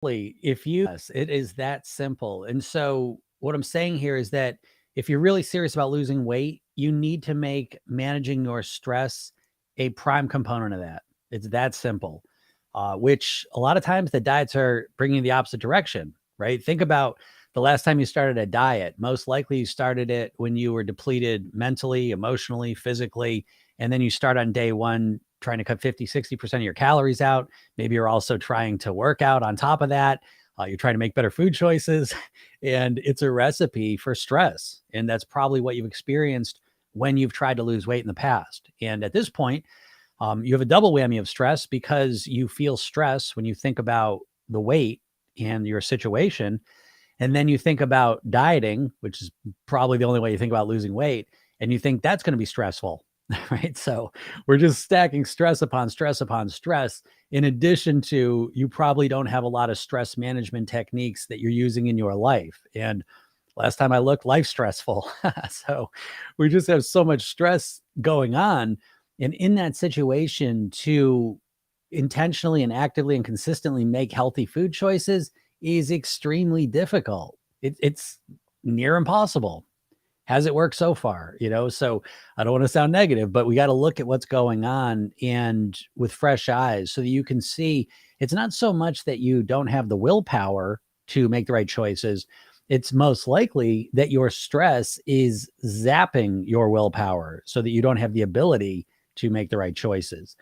If you yes, it is that simple. And so what I'm saying here is that if you're really serious about losing weight, you need to make managing your stress a prime component of that. It's that simple. Which a lot of times the diets are bringing the opposite direction, right? Think about the last time you started a diet. Most likely you started it when you were depleted mentally, emotionally, physically, and then you start on day one trying to cut 50, 60% of your calories out. Maybe you're also trying to work out on top of that. You're trying to make better food choices, and it's a recipe for stress. And that's probably what you've experienced when you've tried to lose weight in the past. And at this point, you have a double whammy of stress because you feel stress when you think about the weight and your situation. And then you think about dieting, which is probably the only way you think about losing weight, and you think that's going to be stressful, right? So we're just stacking stress upon stress upon stress. In addition to, you probably don't have a lot of stress management techniques that you're using in your life. And last time I looked, life's stressful. So we just have so much stress going on. And in that situation, to intentionally and actively and consistently make healthy food choices is extremely difficult. It's near impossible. Has it worked so far? So I don't want to sound negative, but we got to look at what's going on and with fresh eyes so that you can see it's not so much that you don't have the willpower to make the right choices. It's most likely that your stress is zapping your willpower so that you don't have the ability to make the right choices.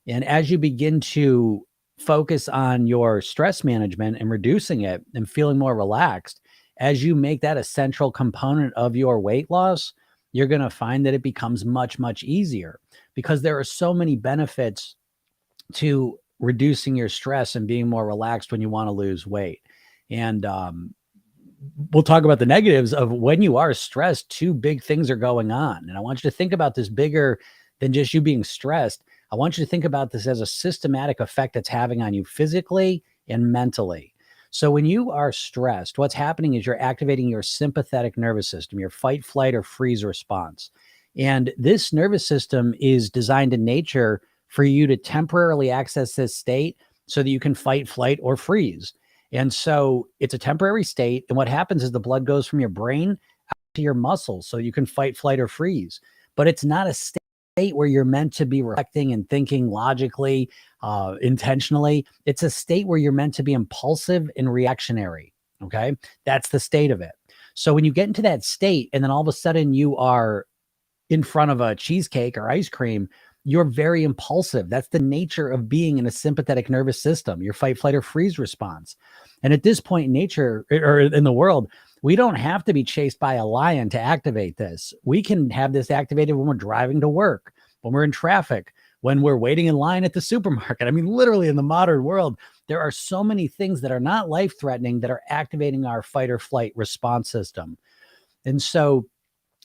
And as you begin to focus on your stress management and reducing it and feeling more relaxed, as you make that a central component of your weight loss, you're going to find that it becomes much, much easier because there are so many benefits to reducing your stress and being more relaxed when you want to lose weight. And we'll talk about the negatives of when you are stressed, two big things are going on. And I want you to think about this bigger than just you being stressed. I want you to think about this as a systematic effect it's having on you physically and mentally. So when you are stressed, what's happening is you're activating your sympathetic nervous system, your fight, flight, or freeze response. And this nervous system is designed in nature for you to temporarily access this state so that you can fight, flight, or freeze. And so it's a temporary state. And what happens is the blood goes from your brain out to your muscles so you can fight, flight, or freeze. But it's not a state where you're meant to be reflecting and thinking logically, intentionally. It's a state where you're meant to be impulsive and reactionary. Okay. That's the state of it. So when you get into that state and then all of a sudden you are in front of a cheesecake or ice cream, you're very impulsive. That's the nature of being in a sympathetic nervous system, your fight, flight, or freeze response. And at this point in nature or in the world, we don't have to be chased by a lion to activate this. We can have this activated when we're driving to work, when we're in traffic, when we're waiting in line at the supermarket. I mean, literally in the modern world, there are so many things that are not life-threatening that are activating our fight or flight response system. And so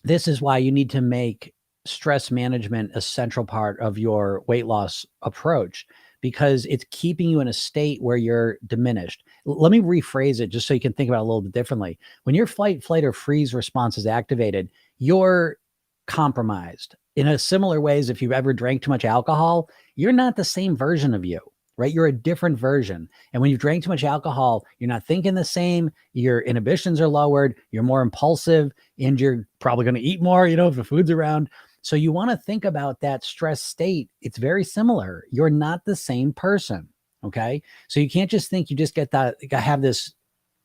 this is why you need to make stress management a central part of your weight loss approach, because it's keeping you in a state where you're diminished. Let me rephrase it just so you can think about it a little bit differently. When your fight, flight, or freeze response is activated, you're compromised. In a similar way as if you've ever drank too much alcohol, you're not the same version of you, right? You're a different version. And when you drank too much alcohol, you're not thinking the same. Your inhibitions are lowered. You're more impulsive, and you're probably going to eat more, if the food's around. So you want to think about that stress state. It's very similar. You're not the same person. Okay. So you can't just think you just have this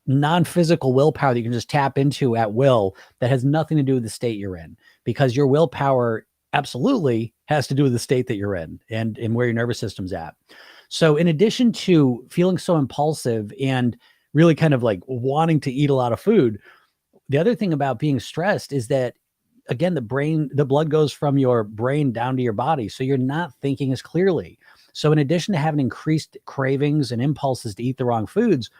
non-physical willpower that you can just tap into at will that has nothing to do with the state you're in, because your willpower absolutely has to do with the state that you're in and where your nervous system's at. So in addition to feeling so impulsive and really kind of like wanting to eat a lot of food, the other thing about being stressed is that, again, the blood goes from your brain down to your body. So you're not thinking as clearly. So in addition to having increased cravings and impulses to eat the wrong foods,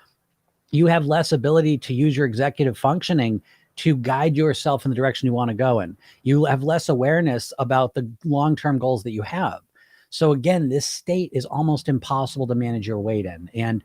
you have less ability to use your executive functioning to guide yourself in the direction you want to go in. You have less awareness about the long-term goals that you have. So again, this state is almost impossible to manage your weight in. And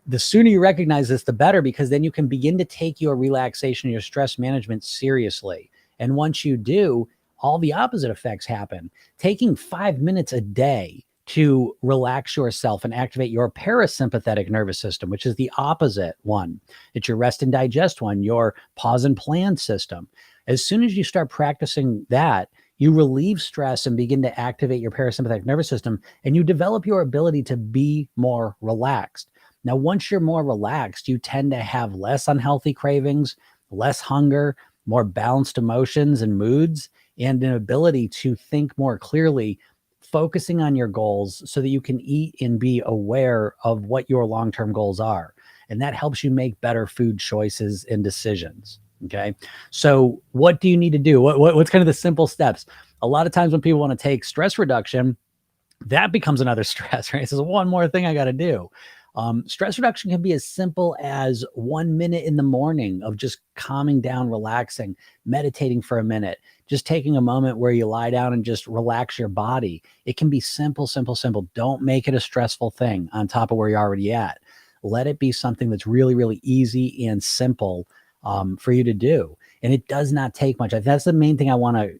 the sooner you recognize this, the better, because then you can begin to take your relaxation, your stress management seriously. And once you do, all the opposite effects happen. Taking 5 minutes a day to relax yourself and activate your parasympathetic nervous system, which is the opposite one. It's your rest and digest one, your pause and plan system. As soon as you start practicing that, you relieve stress and begin to activate your parasympathetic nervous system, and you develop your ability to be more relaxed. Now, once you're more relaxed, you tend to have less unhealthy cravings, less hunger, more balanced emotions and moods, and an ability to think more clearly, focusing on your goals so that you can eat and be aware of what your long-term goals are. And that helps you make better food choices and decisions. Okay. So what do you need to do? What's kind of the simple steps? A lot of times when people want to take stress reduction, that becomes another stress, right? So one more thing I got to do. Stress reduction can be as simple as 1 minute in the morning of just calming down, relaxing, meditating for a minute, just taking a moment where you lie down and just relax your body. It can be simple, simple, simple. Don't make it a stressful thing on top of where you're already at. Let it be something that's really, really easy and simple for you to do. And it does not take much. That's the main thing I want to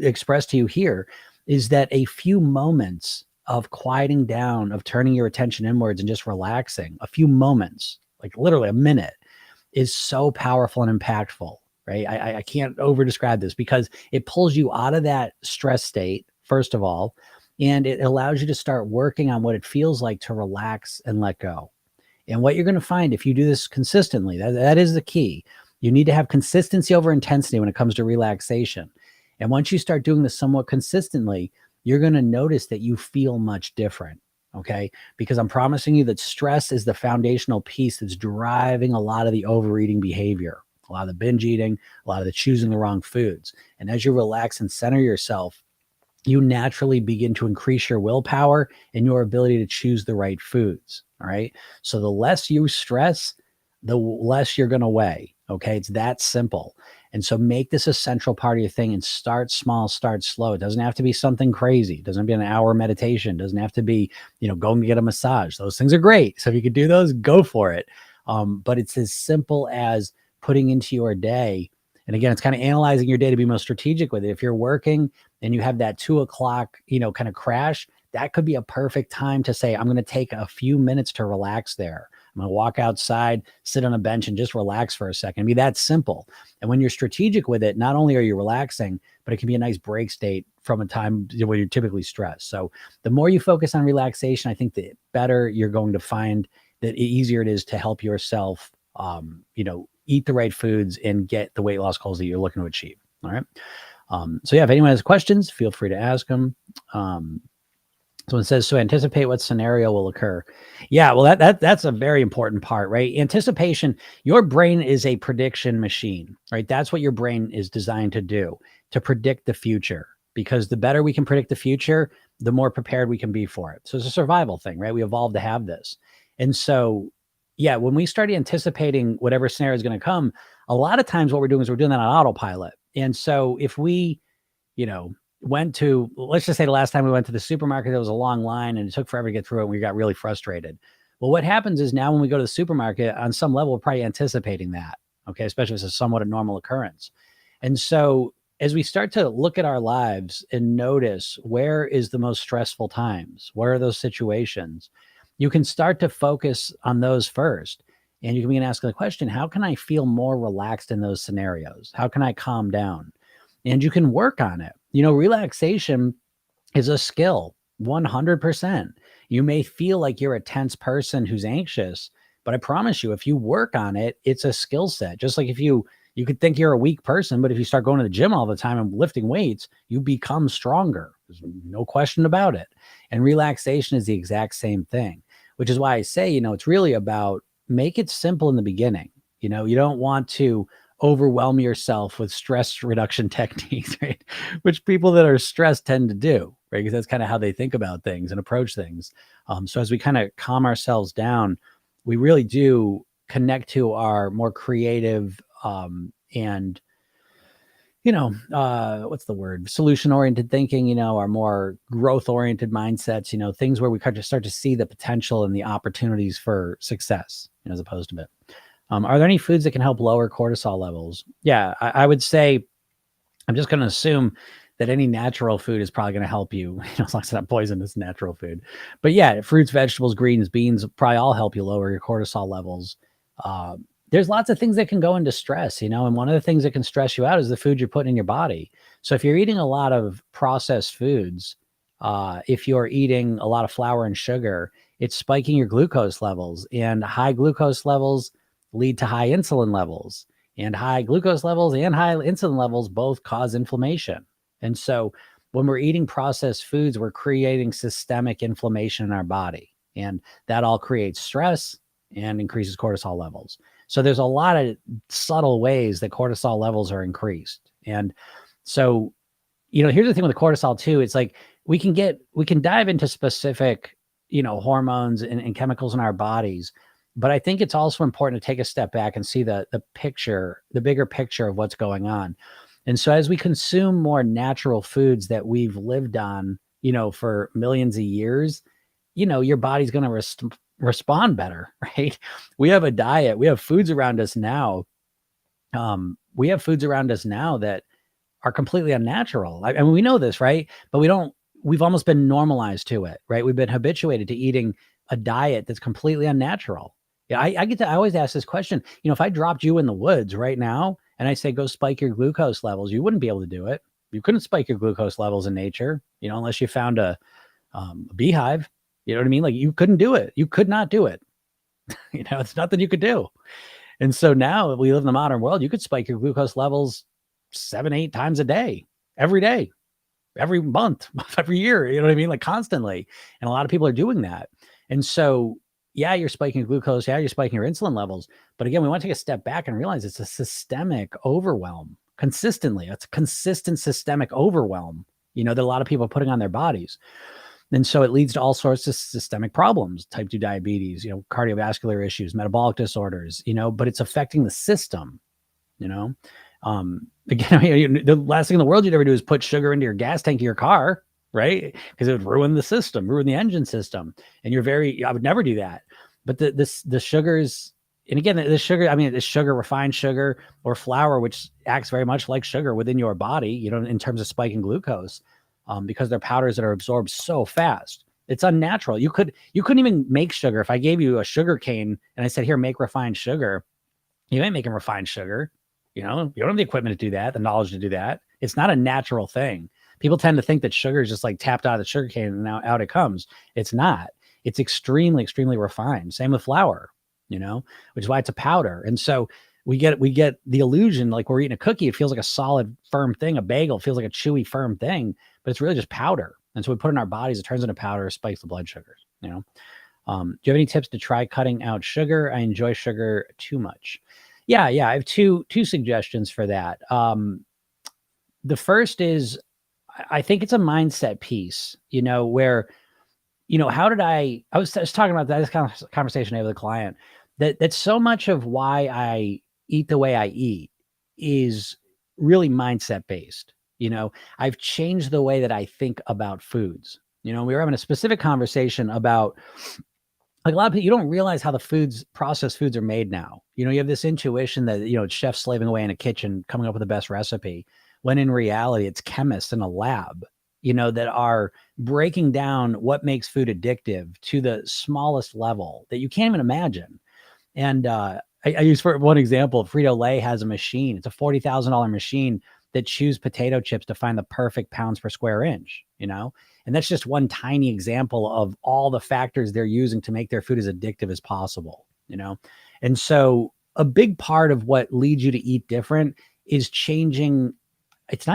express to you here, is that a few moments of quieting down, of turning your attention inwards and just relaxing, a few moments, like literally a minute, is so powerful and impactful, right? I can't over describe this, because it pulls you out of that stress state, first of all, and it allows you to start working on what it feels like to relax and let go. And what you're going to find if you do this consistently, that is the key. You need to have consistency over intensity when it comes to relaxation. And once you start doing this somewhat consistently, you're going to notice that you feel much different. Okay. Because I'm promising you that stress is the foundational piece that's driving a lot of the overeating behavior, a lot of the binge eating, a lot of the choosing the wrong foods. And as you relax and center yourself, you naturally begin to increase your willpower and your ability to choose the right foods. All right. So the less you stress, the less you're going to weigh. Okay. It's that simple. And so make this a central part of your thing and start small, start slow. It doesn't have to be something crazy. It doesn't have to be an hour meditation. It doesn't have to be, go and get a massage. Those things are great. So if you could do those, go for it. But it's as simple as putting into your day. And again, it's kind of analyzing your day to be most strategic with it. If you're working and you have that 2:00, kind of crash, that could be a perfect time to say, I'm going to take a few minutes to relax there. I'm going to walk outside, sit on a bench and just relax for a second. Be that simple. And when you're strategic with it, not only are you relaxing, but it can be a nice break state from a time when you're typically stressed. So the more you focus on relaxation, I think the better you're going to find, that easier it is to help yourself, eat the right foods and get the weight loss goals that you're looking to achieve. All right. So yeah, if anyone has questions, feel free to ask them. So it says, so anticipate what scenario will occur. Yeah, well, that's a very important part, right? Anticipation, your brain is a prediction machine, right? That's what your brain is designed to do, to predict the future, because the better we can predict the future, the more prepared we can be for it. So it's a survival thing, right? We evolved to have this. And so, yeah, when we start anticipating whatever scenario is going to come, a lot of times what we're doing is we're doing that on autopilot. And so if we, went to, let's just say the last time we went to the supermarket, there was a long line and it took forever to get through it. And we got really frustrated. Well, what happens is now when we go to the supermarket, on some level, we're probably anticipating that. Okay. Especially if it's somewhat a normal occurrence. And so as we start to look at our lives and notice where is the most stressful times, where are those situations, you can start to focus on those first. And you can begin asking the question, how can I feel more relaxed in those scenarios? How can I calm down? And you can work on it. Relaxation is a skill, 100%. You may feel like you're a tense person who's anxious, but I promise you, if you work on it, it's a skill set. Just like if you could think you're a weak person, but if you start going to the gym all the time and lifting weights, you become stronger. There's no question about it. And relaxation is the exact same thing, which is why I say, it's really about make it simple in the beginning. You don't want to overwhelm yourself with stress reduction techniques, right? Which people that are stressed tend to do, right? Because that's kind of how they think about things and approach things. So as we kind of calm ourselves down, we really do connect to our more creative and what's the word? Solution-oriented thinking, our more growth-oriented mindsets, things where we kind of start to see the potential and the opportunities for success, as opposed to it. Are there any foods that can help lower cortisol levels? Yeah, I would say, I'm just going to assume that any natural food is probably going to help you, as long as it's not poisonous natural food. But yeah, fruits, vegetables, greens, beans probably all help you lower your cortisol levels. Uh, there's lots of things that can go into stress, and one of the things that can stress you out is the food you're putting in your body. So if you're eating a lot of processed foods, if you're eating a lot of flour and sugar, it's spiking your glucose levels, and high glucose levels lead to high insulin levels, and high glucose levels and high insulin levels both cause inflammation. And so when we're eating processed foods, we're creating systemic inflammation in our body, and that all creates stress and increases cortisol levels. So there's a lot of subtle ways that cortisol levels are increased. And so, here's the thing with the cortisol too. It's like we can dive into specific, hormones and chemicals in our bodies. But I think it's also important to take a step back and see the picture, the bigger picture of what's going on. And so as we consume more natural foods that we've lived on, for millions of years, your body's going to respond better, right? We have a diet, we have foods around us now. We have foods around us now that are completely unnatural. I mean, we know this, right? But we've almost been normalized to it, right? We've been habituated to eating a diet that's completely unnatural. Yeah, I always ask this question, if I dropped you in the woods right now and I say, go spike your glucose levels, you wouldn't be able to do it. You couldn't spike your glucose levels in nature, unless you found a beehive, you know what I mean? Like you couldn't do it. You could not do it. It's nothing you could do. And so now we live in the modern world, you could spike your glucose levels 7, 8 times a day, every day, every month, every year, you know what I mean? Like constantly. And a lot of people are doing that. And so, yeah, you're spiking glucose. Yeah, you're spiking your insulin levels. But again, we want to take a step back and realize it's a systemic overwhelm consistently. It's a consistent systemic overwhelm, that a lot of people are putting on their bodies. And so it leads to all sorts of systemic problems, type 2 diabetes, cardiovascular issues, metabolic disorders, but it's affecting the system, again, the last thing in the world you'd ever do is put sugar into your gas tank of your car, right? Because it would ruin the system, ruin the engine system. And I would never do that. But the sugars, and again, the sugar, it's sugar, refined sugar or flour, which acts very much like sugar within your body, in terms of spiking glucose, because they're powders that are absorbed so fast. It's unnatural. You couldn't even make sugar. If I gave you a sugar cane and I said, here, make refined sugar, you ain't making refined sugar. You don't have the equipment to do that, the knowledge to do that. It's not a natural thing. People tend to think that sugar is just like tapped out of the sugar cane and now out it comes. It's not. It's extremely, extremely refined. Same with flour, which is why it's a powder. And so we get the illusion like we're eating a cookie. It feels like a solid, firm thing. A bagel feels like a chewy, firm thing, but it's really just powder. And so we put it in our bodies. It turns into powder, spikes the blood sugars. Do you have any tips to try cutting out sugar? I enjoy sugar too much. Yeah. I have two suggestions for that. The first is, I think it's a mindset piece, where, how did I was talking about that, this kind of conversation I have with a client, that so much of why I eat the way I eat is really mindset based. I've changed the way that I think about foods. We were having a specific conversation about, like, a lot of people, you don't realize how processed foods are made now. You have this intuition that, it's chefs slaving away in a kitchen, coming up with the best recipe, when in reality, it's chemists in a lab, that are breaking down what makes food addictive to the smallest level that you can't even imagine. And I use, for one example, Frito-Lay has a machine. It's a $40,000 machine that chews potato chips to find the perfect pounds per square inch, and that's just one tiny example of all the factors they're using to make their food as addictive as possible, And so a big part of what leads you to eat different is changing. It's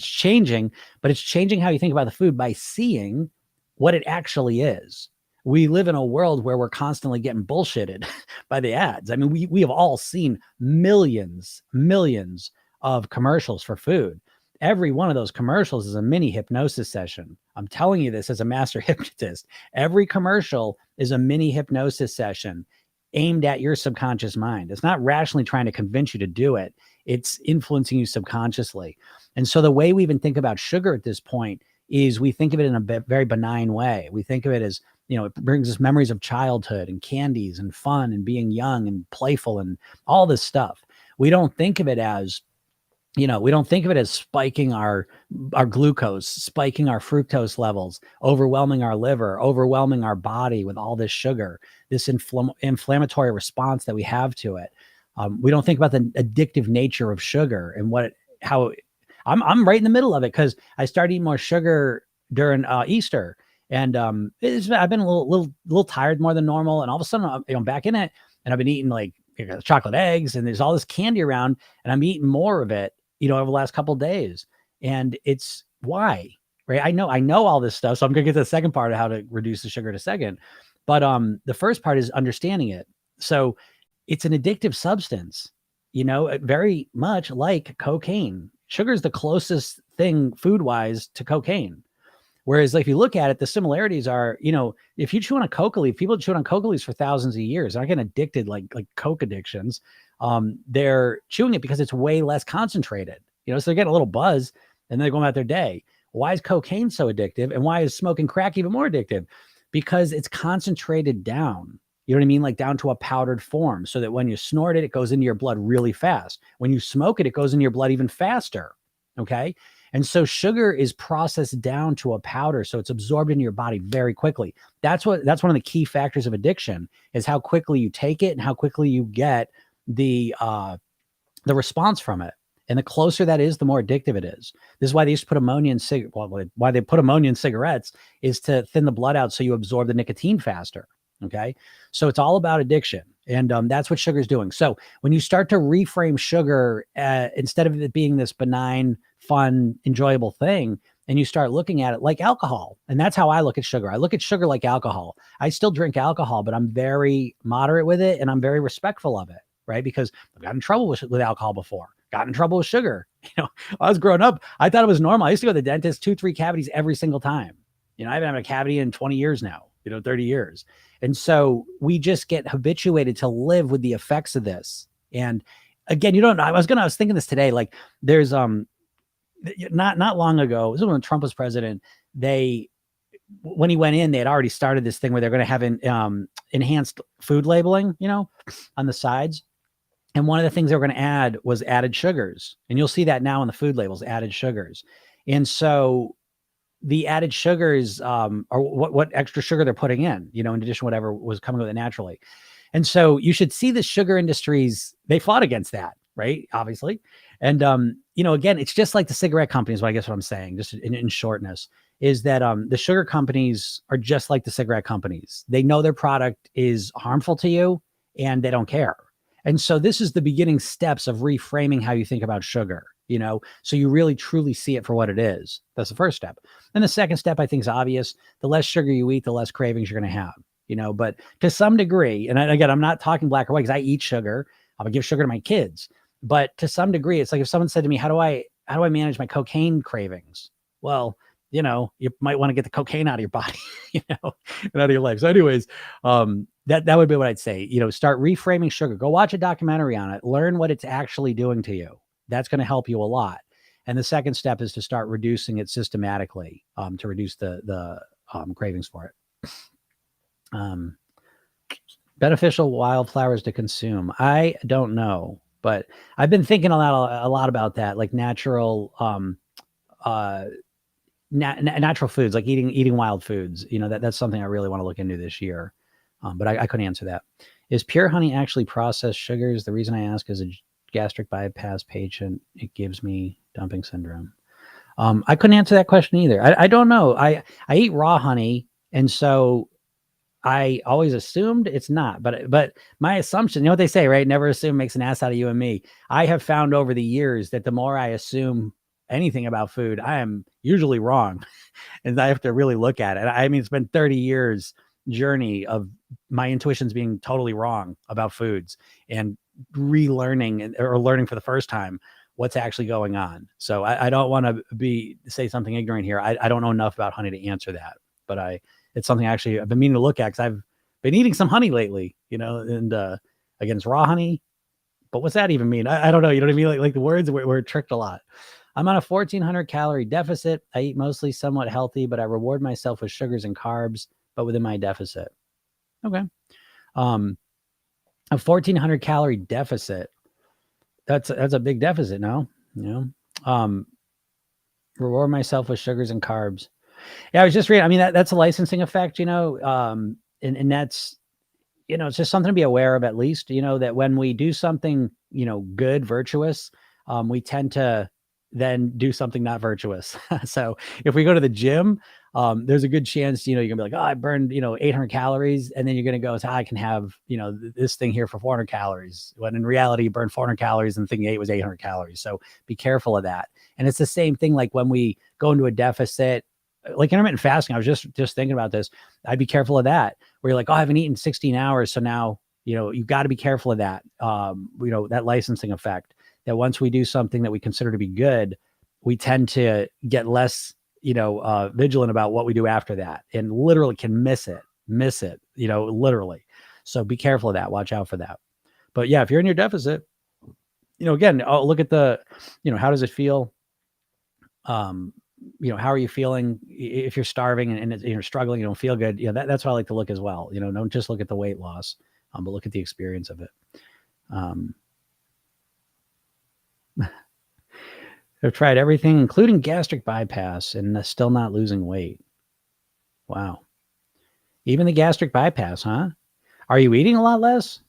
changing, but it's changing how you think about the food by seeing what it actually is. We live in a world where we're constantly getting bullshitted by the ads. I mean, we have all seen millions of commercials for food. Every one of those commercials is a mini hypnosis session. I'm telling you this as a master hypnotist. Every commercial is a mini hypnosis session aimed at your subconscious mind. It's not rationally trying to convince you to do it. It's influencing you subconsciously. And so the way we even think about sugar at this point is we think of it in a very benign way. We think of it as, it brings us memories of childhood and candies and fun and being young and playful and all this stuff. We don't think of it as We don't think of it as spiking our glucose, spiking our fructose levels, overwhelming our liver, overwhelming our body with all this sugar, this inflammatory response that we have to it. We don't think about the addictive nature of sugar and how I'm right in the middle of it, because I started eating more sugar during Easter, and I've been a little tired more than normal, and all of a sudden I'm back in it, and I've been eating like chocolate eggs, and there's all this candy around, and I'm eating more of it, over the last couple of days. And it's why, right? I know all this stuff. So I'm going to get to the second part of how to reduce the sugar in a second. But the first part is understanding it. So it's an addictive substance, very much like cocaine. Sugar is the closest thing food wise to cocaine. Whereas, like, if you look at it, the similarities are, if you chew on a coca leaf, people chew on coca leaves for thousands of years. They're not getting addicted like coke addictions. They're chewing it because it's way less concentrated, so they're getting a little buzz and they're going about their day. Why is cocaine so addictive? And why is smoking crack even more addictive? Because it's concentrated down. You know what I mean? Like down to a powdered form, so that when you snort it, it goes into your blood really fast. When you smoke it, it goes into your blood even faster. Okay. And so sugar is processed down to a powder, so it's absorbed into your body very quickly. That's one of the key factors of addiction, is how quickly you take it and how quickly you get the response from it. And the closer that is, the more addictive it is. This is why they used to put ammonia in why they put ammonia in cigarettes, is to thin the blood out so you absorb the nicotine faster. Okay. So it's all about addiction. And that's what sugar is doing. So when you start to reframe sugar, instead of it being this benign, fun, enjoyable thing, and you start looking at it like alcohol, and that's how I look at sugar. I look at sugar like alcohol. I still drink alcohol, but I'm very moderate with it, and I'm very respectful of it, right? Because I've gotten in trouble with alcohol before, got in trouble with sugar. I was growing up, I thought it was normal. I used to go to the dentist 2-3 cavities every single time. I haven't had a cavity in 20 years now, 30 years. And so we just get habituated to live with the effects of this. And again, I was thinking this today, like there's, not long ago, this was when Trump was president, when he went in, they had already started this thing where they're going to have enhanced food labeling, on the sides. And one of the things they were going to add was added sugars. And you'll see that now in the food labels, added sugars. And so the added sugars are what extra sugar they're putting in, in addition to whatever was coming with it naturally. And so you should see the sugar industries, they fought against that, right? Obviously. And, again, it's just like the cigarette companies, I guess what I'm saying, just in shortness, is that the sugar companies are just like the cigarette companies. They know their product is harmful to you and they don't care. And so this is the beginning steps of reframing how you think about sugar. So you really truly see it for what it is. That's the first step. And the second step, I think, is obvious. The less sugar you eat, the less cravings you're going to have, but to some degree, and again, I'm not talking black or white, because I eat sugar. I'm gonna give sugar to my kids, but to some degree, it's like if someone said to me, how do I manage my cocaine cravings? Well, you might want to get the cocaine out of your body, and out of your life. So anyways, that would be what I'd say. Start reframing sugar. Go watch a documentary on it. Learn what it's actually doing to you. That's going to help you a lot. And the second step is to start reducing it systematically, to reduce the cravings for it. Beneficial wildflowers to consume. I don't know, but I've been thinking a lot about that, like natural, natural foods, like eating wild foods. That's something I really want to look into this year. But I couldn't answer that. Is pure honey actually processed sugars? The reason I ask is a gastric bypass patient, it gives me dumping syndrome. I couldn't answer that question either. I don't know. I eat raw honey, and so I always assumed it's not. But my assumption, what they say, right? Never assume makes an ass out of you and me. I have found over the years that the more I assume anything about food, I am usually wrong, and I have to really look at it. I mean, it's been 30 years journey of my intuitions being totally wrong about foods, and relearning or learning for the first time what's actually going on. So I don't want to say something ignorant here. I don't know enough about honey to answer that, but it's something actually I've been meaning to look at, because I've been eating some honey lately, and again, it's raw honey, but what's that even mean? I don't know. You know what I mean? Like the words we're tricked a lot. I'm on a 1,400 calorie deficit. I eat mostly somewhat healthy, but I reward myself with sugars and carbs, but within my deficit. Okay. A 1,400 calorie deficit. That's a big deficit, no? you know? Um, Reward myself with sugars and carbs. Yeah, I was just reading. I mean, that's a licensing effect, and that's, it's just something to be aware of at least, that when we do something, good, virtuous, we tend to then do something not virtuous. So if we go to the gym, there's a good chance, you're gonna be like, oh, I burned, 800 calories. And then you're going to go, so I can have, this thing here for 400 calories. When in reality, you burn 400 calories and the thing you ate was 800 calories. So be careful of that. And it's the same thing. Like when we go into a deficit, like intermittent fasting, I was just thinking about this. I'd be careful of that, where you're like, oh, I haven't eaten 16 hours. So now, you've got to be careful of that. That licensing effect, that once we do something that we consider to be good, we tend to get less, vigilant about what we do after that, and literally can miss it, literally. So be careful of that. Watch out for that. But yeah, if you're in your deficit, again, look at how does it feel? How are you feeling? If you're starving and you're struggling, you don't feel good. That's what I like to look as well. Don't just look at the weight loss, but look at the experience of it. I've tried everything, including gastric bypass, and still not losing weight. Wow. Even the gastric bypass, huh? Are you eating a lot less?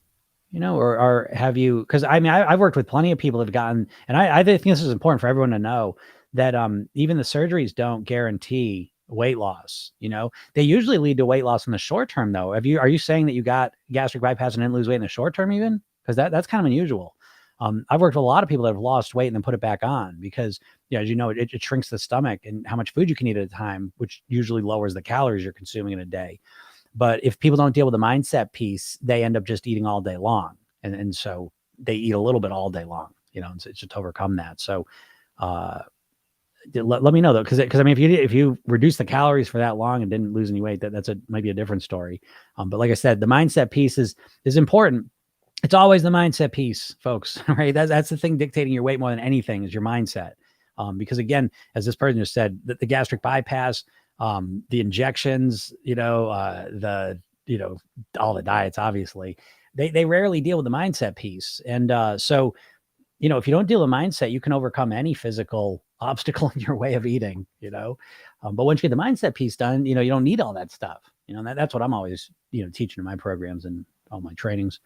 Or have you, because I mean, I've worked with plenty of people that have gotten, and I think this is important for everyone to know, that even the surgeries don't guarantee weight loss. They usually lead to weight loss in the short term, though. Are you saying that you got gastric bypass and didn't lose weight in the short term even? Because that's kind of unusual. I've worked with a lot of people that have lost weight and then put it back on because, as you know, it shrinks the stomach and how much food you can eat at a time, which usually lowers the calories you're consuming in a day. But if people don't deal with the mindset piece, they end up just eating all day long. And so they eat a little bit all day long, and so it's just to overcome that. So let me know, though, because I mean, if you reduce the calories for that long and didn't lose any weight, might be a different story. But like I said, the mindset piece is important. It's always the mindset piece, folks, right? That's the thing dictating your weight more than anything is your mindset. Because again, as this person just said, the gastric bypass, the injections, all the diets, obviously, they rarely deal with the mindset piece. And so, if you don't deal with mindset, you can overcome any physical obstacle in your way of eating, but once you get the mindset piece done, you don't need all that stuff. That's what I'm always, teaching in my programs and all my trainings.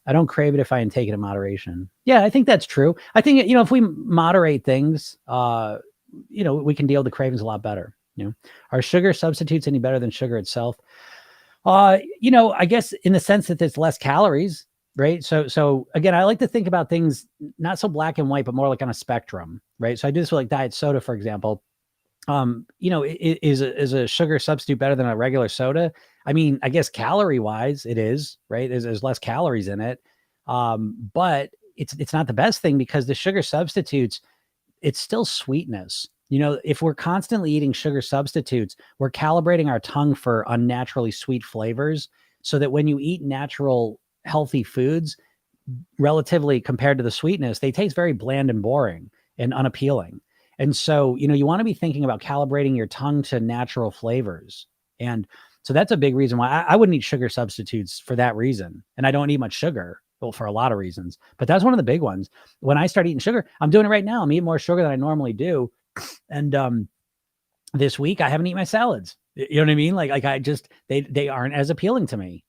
I don't crave it if I intake it in moderation. Yeah, I think that's true. I think, if we moderate things, we can deal with the cravings a lot better. Are sugar substitutes any better than sugar itself? I guess in the sense that there's less calories, right? So again, I like to think about things not so black and white, but more like on a spectrum, right? So I do this with like diet soda, for example. Is a sugar substitute better than a regular soda? I mean, I guess calorie wise, it is, right? There's less calories in it. But it's not the best thing because the sugar substitutes, it's still sweetness. If we're constantly eating sugar substitutes, we're calibrating our tongue for unnaturally sweet flavors so that when you eat natural, healthy foods, relatively compared to the sweetness, they taste very bland and boring and unappealing. And so, you want to be thinking about calibrating your tongue to natural flavors. And so that's a big reason why I wouldn't eat sugar substitutes for that reason. And I don't eat much sugar, well, for a lot of reasons, but that's one of the big ones. When I start eating sugar, I'm doing it right now. I'm eating more sugar than I normally do. And this week I haven't eaten my salads. You know what I mean? Like I just, they aren't as appealing to me,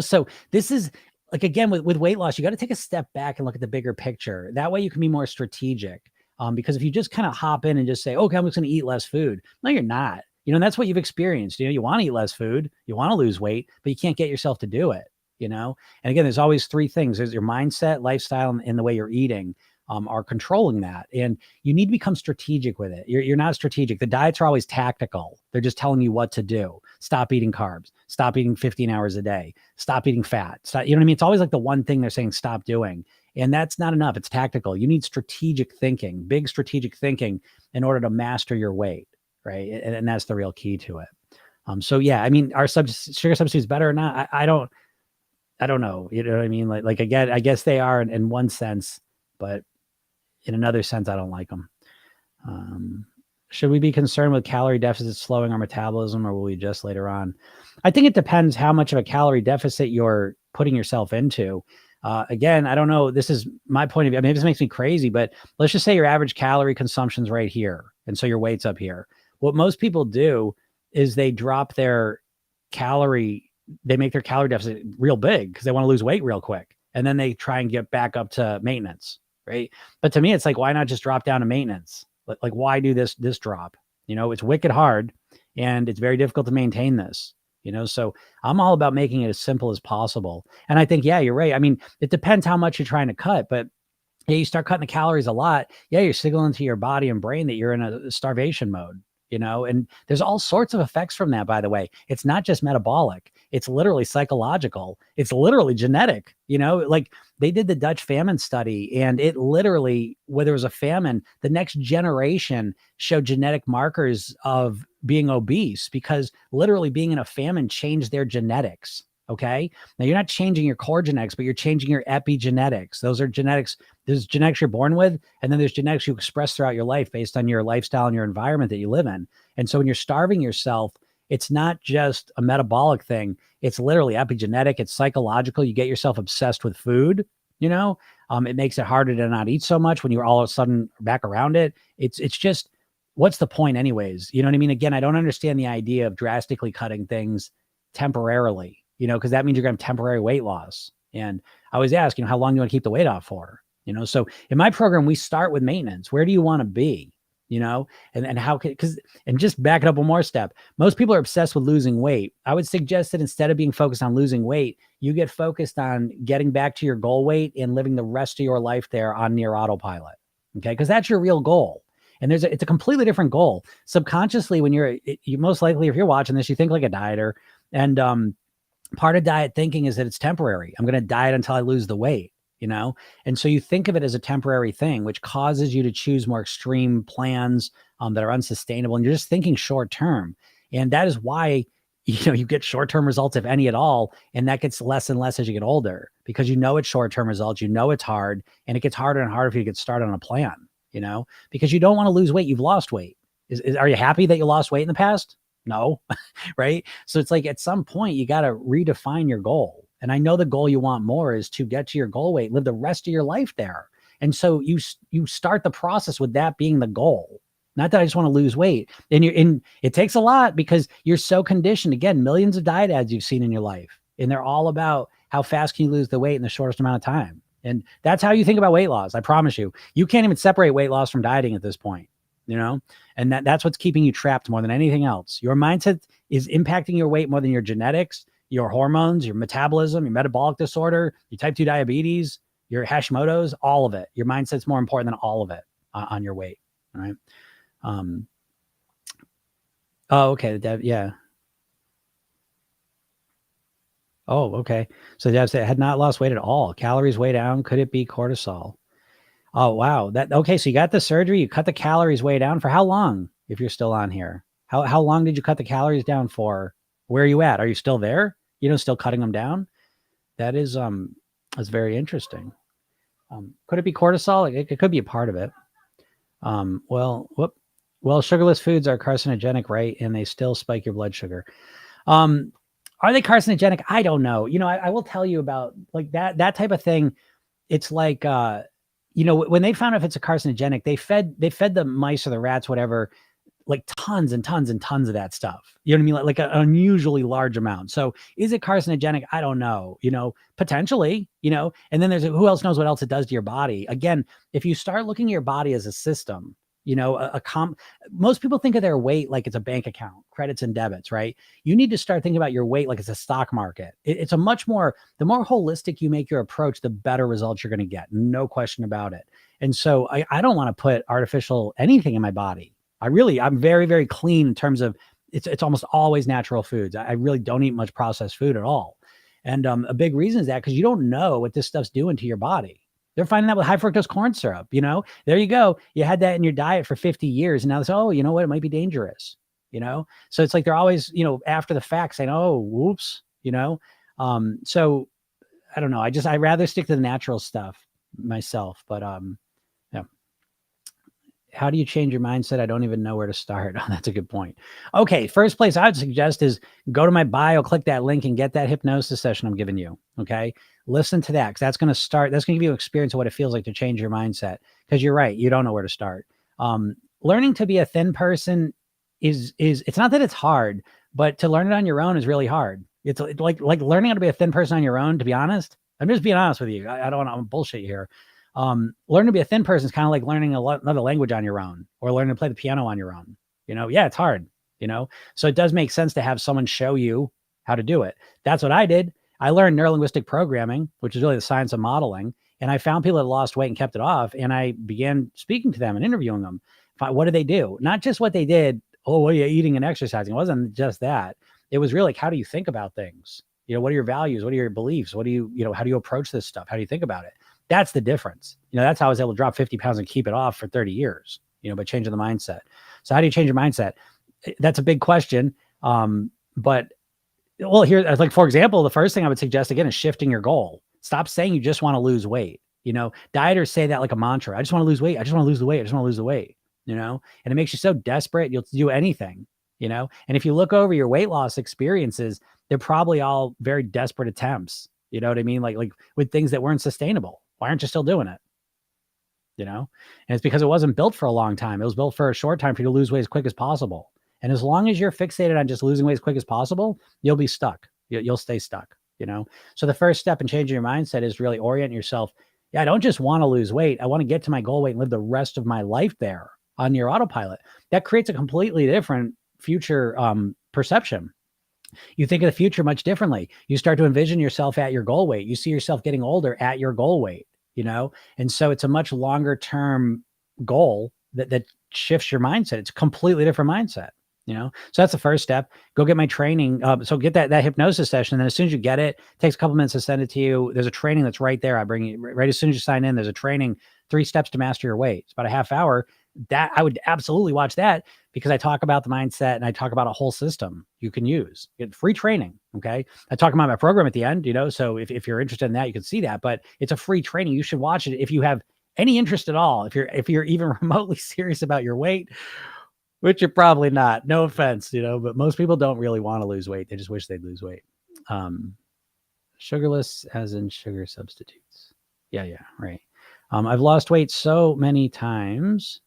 So this is like, again, with weight loss, you got to take a step back and look at the bigger picture. That way you can be more strategic. Because if you just kind of hop in and just say, okay, I'm just going to eat less food. No, you're not. And that's what you've experienced. You want to eat less food, you want to lose weight, but you can't get yourself to do it, And again, there's always three things. There's your mindset, lifestyle, and the way you're eating are controlling that. And you need to become strategic with it. You're not strategic. The diets are always tactical. They're just telling you what to do. Stop eating carbs. Stop eating 15 hours a day. Stop eating fat. Stop, you know what I mean? It's always like the one thing they're saying stop doing. And that's not enough. It's tactical. You need strategic thinking, big strategic thinking in order to master your weight, right? And that's the real key to it. So yeah, I mean, are sugar substitutes better or not? I don't know. You know what I mean? Like again, I guess they are in one sense, but in another sense, I don't like them. Should we be concerned with calorie deficits slowing our metabolism, or will we adjust later on? I think it depends how much of a calorie deficit you're putting yourself into. Again, I don't know. This is my point of view. Maybe this makes me crazy, but let's just say your average calorie consumption's right here. And so your weight's up here. What most people do is they drop their calorie, they make their calorie deficit real big because they want to lose weight real quick. And then they try and get back up to maintenance, right? But to me, it's like, why not just drop down to maintenance? Like why do this drop? It's wicked hard and it's very difficult to maintain this. So I'm all about making it as simple as possible. And I think, yeah, you're right. I mean, it depends how much you're trying to cut, but yeah, you start cutting the calories a lot. Yeah, you're signaling to your body and brain that you're in a starvation mode, and there's all sorts of effects from that, by the way. It's not just metabolic. It's literally psychological. It's literally genetic, like they did the Dutch famine study and it literally, where there was a famine, the next generation showed genetic markers of being obese because literally being in a famine changed their genetics. Okay. Now you're not changing your core genetics, but you're changing your epigenetics. Those are genetics. There's genetics you're born with, and then there's genetics you express throughout your life based on your lifestyle and your environment that you live in. And so when you're starving yourself, it's not just a metabolic thing. It's literally epigenetic. It's psychological. You get yourself obsessed with food, it makes it harder to not eat so much when you're all of a sudden back around it. It's just, what's the point anyways? You know what I mean? Again, I don't understand the idea of drastically cutting things temporarily, because that means you're going to have temporary weight loss. And I always ask, how long do you want to keep the weight off for? So in my program, we start with maintenance. Where do you want to be? And how can, and just back it up one more step. Most people are obsessed with losing weight. I would suggest that instead of being focused on losing weight, you get focused on getting back to your goal weight and living the rest of your life there on near autopilot. Okay. Because that's your real goal. And it's a completely different goal. Subconsciously, when you most likely, if you're watching this, you think like a dieter. And part of diet thinking is that it's temporary. I'm going to diet until I lose the weight, And so you think of it as a temporary thing, which causes you to choose more extreme plans that are unsustainable. And you're just thinking short term. And that is why, you get short-term results, if any at all. And that gets less and less as you get older because it's short-term results. It's hard, and it gets harder and harder if you get started on a plan. Because you don't want to lose weight. You've lost weight. Are you happy that you lost weight in the past? No. Right. So it's like at some point you got to redefine your goal. And I know the goal you want more is to get to your goal weight, live the rest of your life there. And so you start the process with that being the goal. Not that I just want to lose weight. And it takes a lot because you're so conditioned. Again, millions of diet ads you've seen in your life, and they're all about how fast can you lose the weight in the shortest amount of time. And that's how you think about weight loss. I promise you, you can't even separate weight loss from dieting at this point, and that's what's keeping you trapped more than anything else. Your mindset is impacting your weight more than your genetics, your hormones, your metabolism, your metabolic disorder, your type 2 diabetes, your Hashimoto's, all of it. Your mindset's more important than all of it on your weight. All right. Oh, okay. Yeah. Oh, okay. So Deb said had not lost weight at all. Calories way down. Could it be cortisol? Oh, wow. Okay. So you got the surgery. You cut the calories way down for how long? If you're still on here, how long did you cut the calories down for? Where are you at? Are you still there? Still cutting them down? That's very interesting. Could it be cortisol? It could be a part of it. Well, sugarless foods are carcinogenic, right? And they still spike your blood sugar. Are they carcinogenic? I don't know. I will tell you about like that type of thing. It's like, when they found out if it's a carcinogenic, they fed the mice or the rats, whatever, like tons and tons and tons of that stuff. You know what I mean? Like an unusually large amount. So is it carcinogenic? I don't know, potentially, and then there's who else knows what else it does to your body. Again, if you start looking at your body as a system, most people think of their weight like it's a bank account, credits and debits, right? You need to start thinking about your weight like it's a stock market. It's the more holistic you make your approach, the better results you're going to get. No question about it. And so I don't want to put artificial anything in my body. I'm very, very clean in terms of it's almost always natural foods. I really don't eat much processed food at all. And a big reason is that because you don't know what this stuff's doing to your body. They're finding that with high fructose corn syrup, there you go. You had that in your diet for 50 years. And now it's, oh, you know what? It might be dangerous, So it's like, they're always, after the fact saying, oh, whoops, so I don't know. I'd rather stick to the natural stuff myself, but, yeah. How do you change your mindset? I don't even know where to start. Oh, that's a good point. Okay, first place I would suggest is go to my bio, click that link, and get that hypnosis session I'm giving you. Okay, listen to that because that's going to start. That's going to give you an experience of what it feels like to change your mindset. Because you're right, you don't know where to start. Learning to be a thin person is it's not that it's hard, but to learn it on your own is really hard. It's like learning how to be a thin person on your own. To be honest, I'm just being honest with you. I don't want to bullshit here. Learning to be a thin person is kind of like learning another language on your own or learning to play the piano on your own. Yeah, it's hard, so it does make sense to have someone show you how to do it. That's what I did. I learned neurolinguistic programming, which is really the science of modeling. And I found people that lost weight and kept it off. And I began speaking to them and interviewing them. What do they do? Not just what they did. Oh, well, yeah, eating and exercising. It wasn't just that. It was really like, how do you think about things? What are your values? What are your beliefs? What do you, how do you approach this stuff? How do you think about it? That's the difference. That's how I was able to drop 50 pounds and keep it off for 30 years, by changing the mindset. So how do you change your mindset? That's a big question. But here, like, for example, the first thing I would suggest again is shifting your goal. Stop saying you just want to lose weight. Dieters say that like a mantra. I just want to lose weight. I just want to lose the weight. I just want to lose the weight, and it makes you so desperate. You'll do anything, and if you look over your weight loss experiences, they're probably all very desperate attempts. You know what I mean? Like with things that weren't sustainable. Why aren't you still doing it? And it's because it wasn't built for a long time. It was built for a short time for you to lose weight as quick as possible. And as long as you're fixated on just losing weight as quick as possible, you'll be stuck. You'll stay stuck, So the first step in changing your mindset is really orient yourself. Yeah, I don't just want to lose weight. I want to get to my goal weight and live the rest of my life there on your autopilot. That creates a completely different future perception. You think of the future much differently. You start to envision yourself at your goal weight. You see yourself getting older at your goal weight, and so it's a much longer term goal that shifts your mindset. It's a completely different mindset, so that's the first step. Go get my training. So get that hypnosis session. And then as soon as you get it takes a couple minutes to send it to you. There's a training that's right there. I bring you right as soon as you sign in. There's a training, 3 steps to master your weight. It's about a half hour. That I would absolutely watch that because I talk about the mindset and I talk about a whole system you can use. Get free training. Okay. I talk about my program at the end, so if you're interested in that, you can see that, but it's a free training. You should watch it if you have any interest at all. If you're even remotely serious about your weight, which you're probably not, no offense, but most people don't really want to lose weight. They just wish they'd lose weight. Sugarless as in sugar substitutes. Yeah. Right. I've lost weight so many times.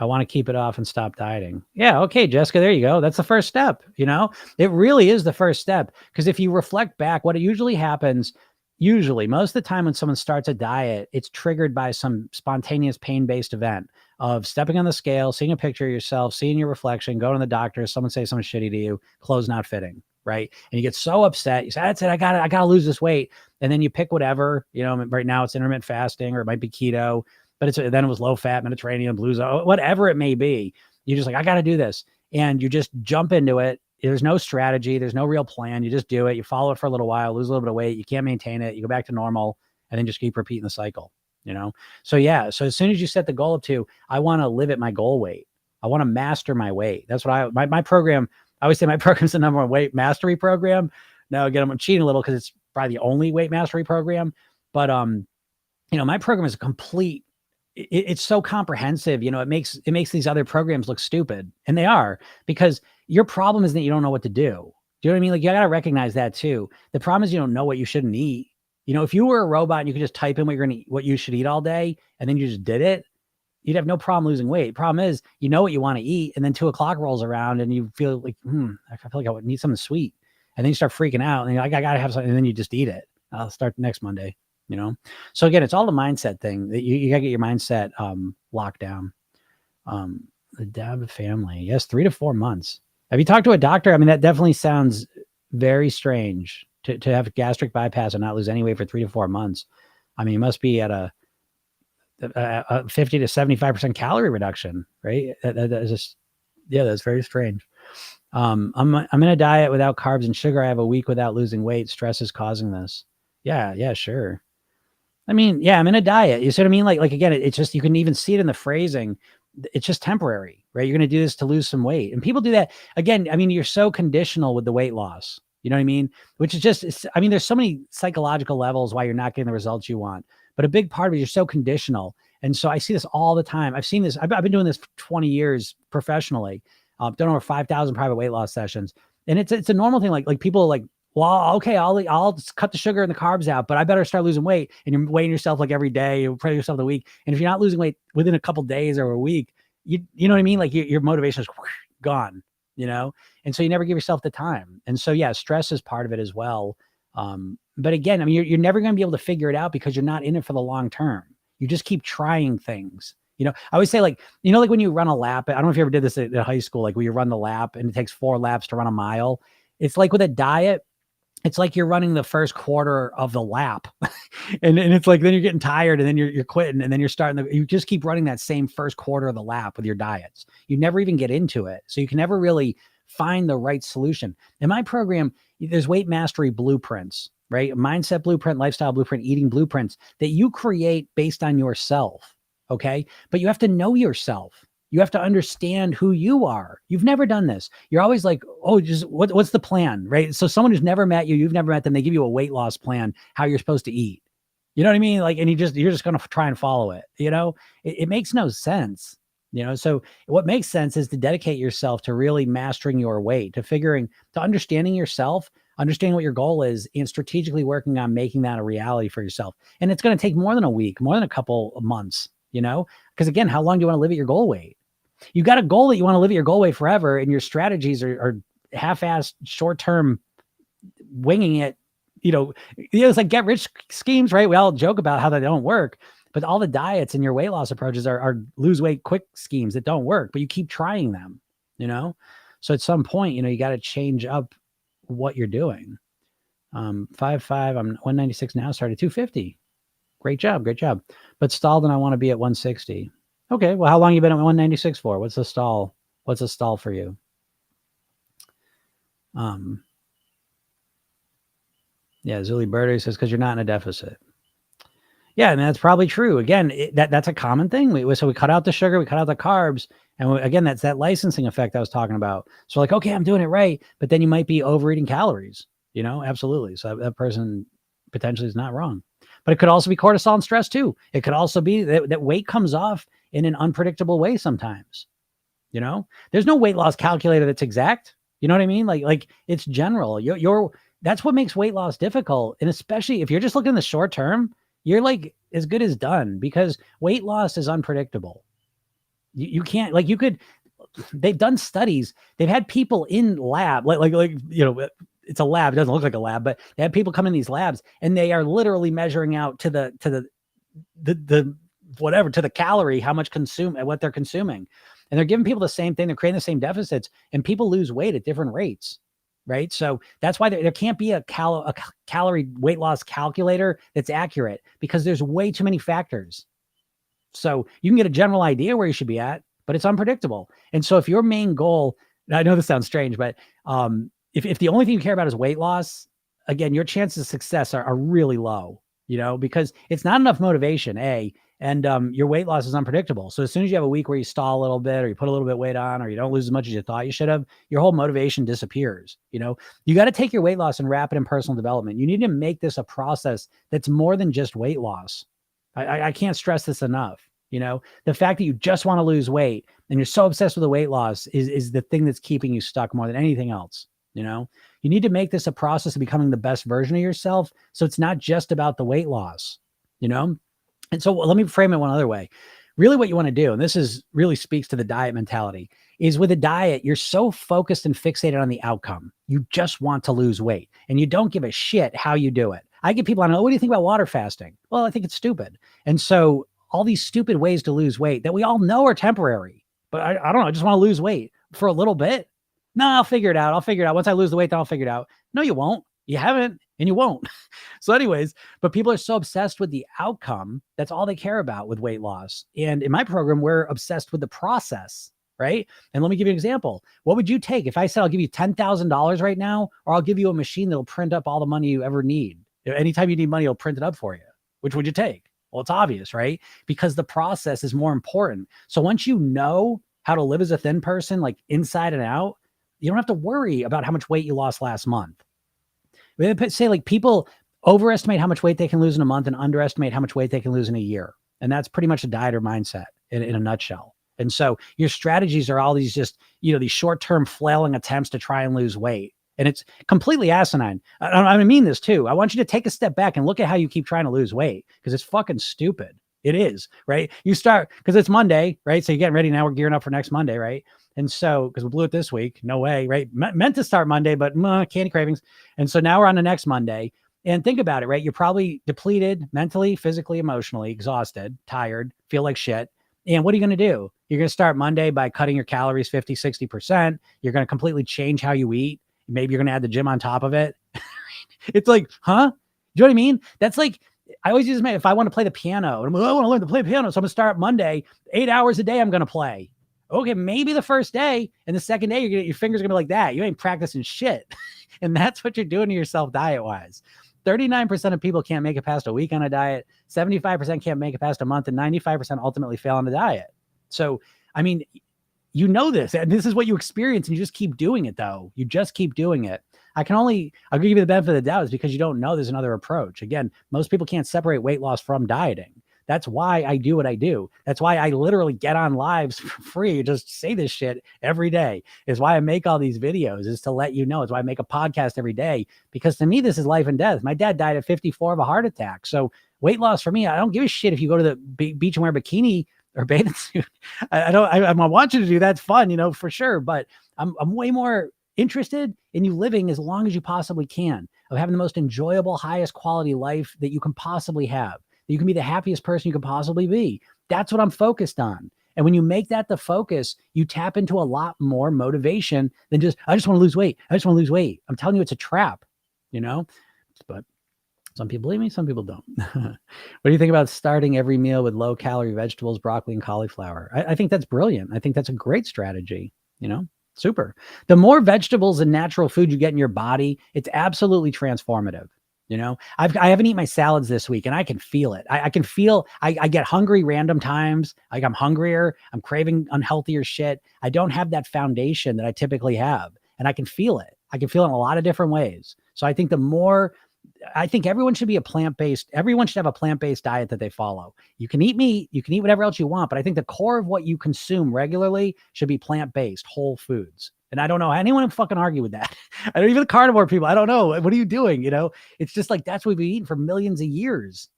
I want to keep it off and stop dieting. Yeah. Okay, Jessica, there you go. That's the first step. It really is the first step. Because if you reflect back, what usually happens, most of the time when someone starts a diet, it's triggered by some spontaneous pain-based event of stepping on the scale, seeing a picture of yourself, seeing your reflection, going to the doctor, someone say something shitty to you, clothes not fitting. Right. And you get so upset. You say, that's it. I gotta lose this weight. And then you pick whatever, right now it's intermittent fasting or it might be keto. But then it was low fat, Mediterranean, blues, whatever it may be. You're just like, I got to do this. And you just jump into it. There's no strategy. There's no real plan. You just do it. You follow it for a little while, lose a little bit of weight. You can't maintain it. You go back to normal and then just keep repeating the cycle, So yeah. So as soon as you set the goal up to, I want to live at my goal weight. I want to master my weight. That's what my program, I always say my program's the number one weight mastery program. Now again, I'm cheating a little because it's probably the only weight mastery program. But, my program is a complete, it's so comprehensive, it makes these other programs look stupid, and they are, because your problem is that you don't know what to do. Do you know what I mean? Like, you got to recognize that too. The problem is you don't know what you shouldn't eat. If you were a robot and you could just type in what you should eat all day, and then you just did it, you'd have no problem losing weight. Problem is, you know what you want to eat, and then 2:00 rolls around and you feel like, I feel like I would need something sweet. And then you start freaking out and you're like, I got to have something. And then you just eat it. I'll start next Monday. So again, it's all the mindset thing that you gotta get your mindset locked down. The Dab family, yes, 3 to 4 months. Have you talked to a doctor? I mean, that definitely sounds very strange to have gastric bypass and not lose any weight for 3 to 4 months. I mean, you must be at a 50 to 75% calorie reduction, right? That is just, yeah, that's very strange. I'm in a diet without carbs and sugar. I have a week without losing weight. Stress is causing this. Yeah, sure. I mean, yeah, I'm in a diet. You see what I mean? Like again, it's just, you can even see it in the phrasing. It's just temporary, right? You're going to do this to lose some weight. And people do that. Again, I mean, you're so conditional with the weight loss. You know what I mean? Which is just, there's so many psychological levels why you're not getting the results you want. But a big part of it, you're so conditional. And so I see this all the time. I've seen this. I've been doing this for 20 years professionally. Done over 5,000 private weight loss sessions. And it's a normal thing. Like people are like, well, okay, I'll just cut the sugar and the carbs out, but I better start losing weight. And you're weighing yourself like every day, you pray yourself the week. And if you're not losing weight within a couple days or a week, you know what I mean? Like your motivation is gone, you know? And so you never give yourself the time. And so, yeah, stress is part of it as well. But again, I mean, you're never going to be able to figure it out because you're not in it for the long term. You just keep trying things. You know, I always say like, you know, like when you run a lap, I don't know if you ever did this at high school, like where you run the lap and it takes 4 laps to run a mile. It's like with a diet, it's like you're running the first quarter of the lap and it's like, then you're getting tired and then you're quitting and then you're you just keep running that same first quarter of the lap with your diets. You never even get into it. So you can never really find the right solution. In my program, there's weight mastery blueprints, right? Mindset blueprint, lifestyle blueprint, eating blueprints that you create based on yourself. Okay. But you have to know yourself. You have to understand who you are. You've never done this. You're always like, oh, just what's the plan, right? So someone who's never met you, you've never met them, they give you a weight loss plan, how you're supposed to eat. You know what I mean? Like, and you're just going to try and follow it. You know, it makes no sense. You know, so what makes sense is to dedicate yourself to really mastering your weight, to understanding yourself, understanding what your goal is, and strategically working on making that a reality for yourself. And it's going to take more than a week, more than a couple of months, you know, because again, how long do you want to live at your goal weight? You got a goal that you want to live at your goal weight forever, and your strategies are half-assed, short-term, winging it. You know, it's like get rich schemes, right? We all joke about how they don't work, but all the diets and your weight loss approaches are lose weight quick schemes that don't work, but you keep trying them, you know? So at some point, you know, you got to change up what you're doing. 5'5", I'm 196 now, started 250. Great job. But stalled and I want to be at 160. Okay, well, how long you been at 196 for? What's the stall? What's a stall for you? Yeah, Zuli Birder says, because you're not in a deficit. Yeah, and that's probably true. Again, that's a common thing. So we cut out the sugar, we cut out the carbs. And again, that's that licensing effect I was talking about. So like, okay, I'm doing it right. But then you might be overeating calories, you know, absolutely. So that person potentially is not wrong. But it could also be cortisol and stress too. It could also be that weight comes off in an unpredictable way sometimes. You know, there's no weight loss calculator that's exact. You know what I mean? Like it's general. That's what makes weight loss difficult. And especially if you're just looking in the short term, you're like as good as done, because weight loss is unpredictable. You can't, like, they've done studies. They've had people in lab, like, you know, it's a lab. It doesn't look like a lab, but they have people come in these labs and they are literally measuring out to the whatever, to the calorie, how much what they're consuming. And they're giving people the same thing. They're creating the same deficits, and people lose weight at different rates. Right. So that's why there can't be a calorie weight loss calculator that's accurate, because there's way too many factors. So you can get a general idea where you should be at, but it's unpredictable. And so if your main goal, I know this sounds strange, but if the only thing you care about is weight loss, again, your chances of success are really low, you know, because it's not enough motivation, and your weight loss is unpredictable. So as soon as you have a week where you stall a little bit, or you put a little bit of weight on, or you don't lose as much as you thought you should have, your whole motivation disappears. You know, you got to take your weight loss and wrap it in personal development. You need to make this a process that's more than just weight loss. I can't stress this enough. You know, the fact that you just want to lose weight and you're so obsessed with the weight loss is the thing that's keeping you stuck more than anything else. You know, you need to make this a process of becoming the best version of yourself. So it's not just about the weight loss, you know? And so let me frame it one other way. Really what you want to do, and this really speaks to the diet mentality, is with a diet, you're so focused and fixated on the outcome. You just want to lose weight and you don't give a shit how you do it. I get people on, what do you think about water fasting? Well, I think it's stupid. And so all these stupid ways to lose weight that we all know are temporary, but I don't know, I just want to lose weight for a little bit. No, I'll figure it out. Once I lose the weight, then I'll figure it out. No, you won't. You haven't, and you won't. So anyways, but people are so obsessed with the outcome. That's all they care about with weight loss. And in my program, we're obsessed with the process, right? And let me give you an example. What would you take if I said, I'll give you $10,000 right now, or I'll give you a machine that'll print up all the money you ever need? Anytime you need money, it'll print it up for you. Which would you take? Well, it's obvious, right? Because the process is more important. So once you know how to live as a thin person, like inside and out, you don't have to worry about how much weight you lost last month. We say, like, people overestimate how much weight they can lose in a month and underestimate how much weight they can lose in a year. And that's pretty much a dieter mindset in a nutshell. And so your strategies are all these just, these short-term flailing attempts to try and lose weight. And it's completely asinine. I mean this too. I want you to take a step back and look at how you keep trying to lose weight, because it's fucking stupid. It is, right? You start, because it's Monday, right? So you're getting ready now. We're gearing up for next Monday, right? And so, because we blew it this week, no way, right? Meant to start Monday, but candy cravings. And so now we're on the next Monday. And think about it, right? You're probably depleted mentally, physically, emotionally, exhausted, tired, feel like shit. And what are you going to do? You're going to start Monday by cutting your calories 50, 60%. You're going to completely change how you eat. Maybe you're going to add the gym on top of it. It's like, huh? Do you know what I mean? That's like, I always use if I want to play the piano, I want to learn to play piano. So I'm going to start Monday, 8 hours a day I'm going to play. Okay, maybe the first day, and the second day, your fingers are going to be like that. You ain't practicing shit. And that's what you're doing to yourself diet-wise. 39% of people can't make it past a week on a diet. 75% can't make it past a month, and 95% ultimately fail on the diet. So, I mean, this, and this is what you experience, and you just keep doing it, though. You just keep doing it. I'll give you the benefit of the doubt is because you don't know there's another approach. Again, most people can't separate weight loss from dieting. That's why I do what I do. That's why I literally get on lives for free. Just say this shit every day. Is why I make all these videos, is to let you know. It's why I make a podcast every day, because to me, this is life and death. My dad died at 54 of a heart attack. So weight loss for me, I don't give a shit if you go to the beach and wear a bikini or bathing suit. I want you to do that's fun, for sure. But I'm way more interested in you living as long as you possibly can, of having the most enjoyable, highest quality life that you can possibly have. You can be the happiest person you can possibly be. That's what I'm focused on. And when you make that the focus, you tap into a lot more motivation than just, I just want to lose weight. I just want to lose weight. I'm telling you, it's a trap, but some people believe me, some people don't. What do you think about starting every meal with low calorie vegetables, broccoli, and cauliflower? I think that's brilliant. I think that's a great strategy, super. The more vegetables and natural food you get in your body, it's absolutely transformative. I haven't eaten my salads this week, and I can feel it. I can feel, I get hungry random times. Like I'm hungrier. I'm craving unhealthier shit. I don't have that foundation that I typically have, and I can feel it. I can feel it in a lot of different ways. So I think everyone should be everyone should have a plant-based diet that they follow. You can eat meat, you can eat whatever else you want, but I think the core of what you consume regularly should be plant-based, whole foods. And I don't know anyone would fucking argue with that. I don't even carnivore people. I don't know. What are you doing? It's just like, that's what we've been eating for millions of years.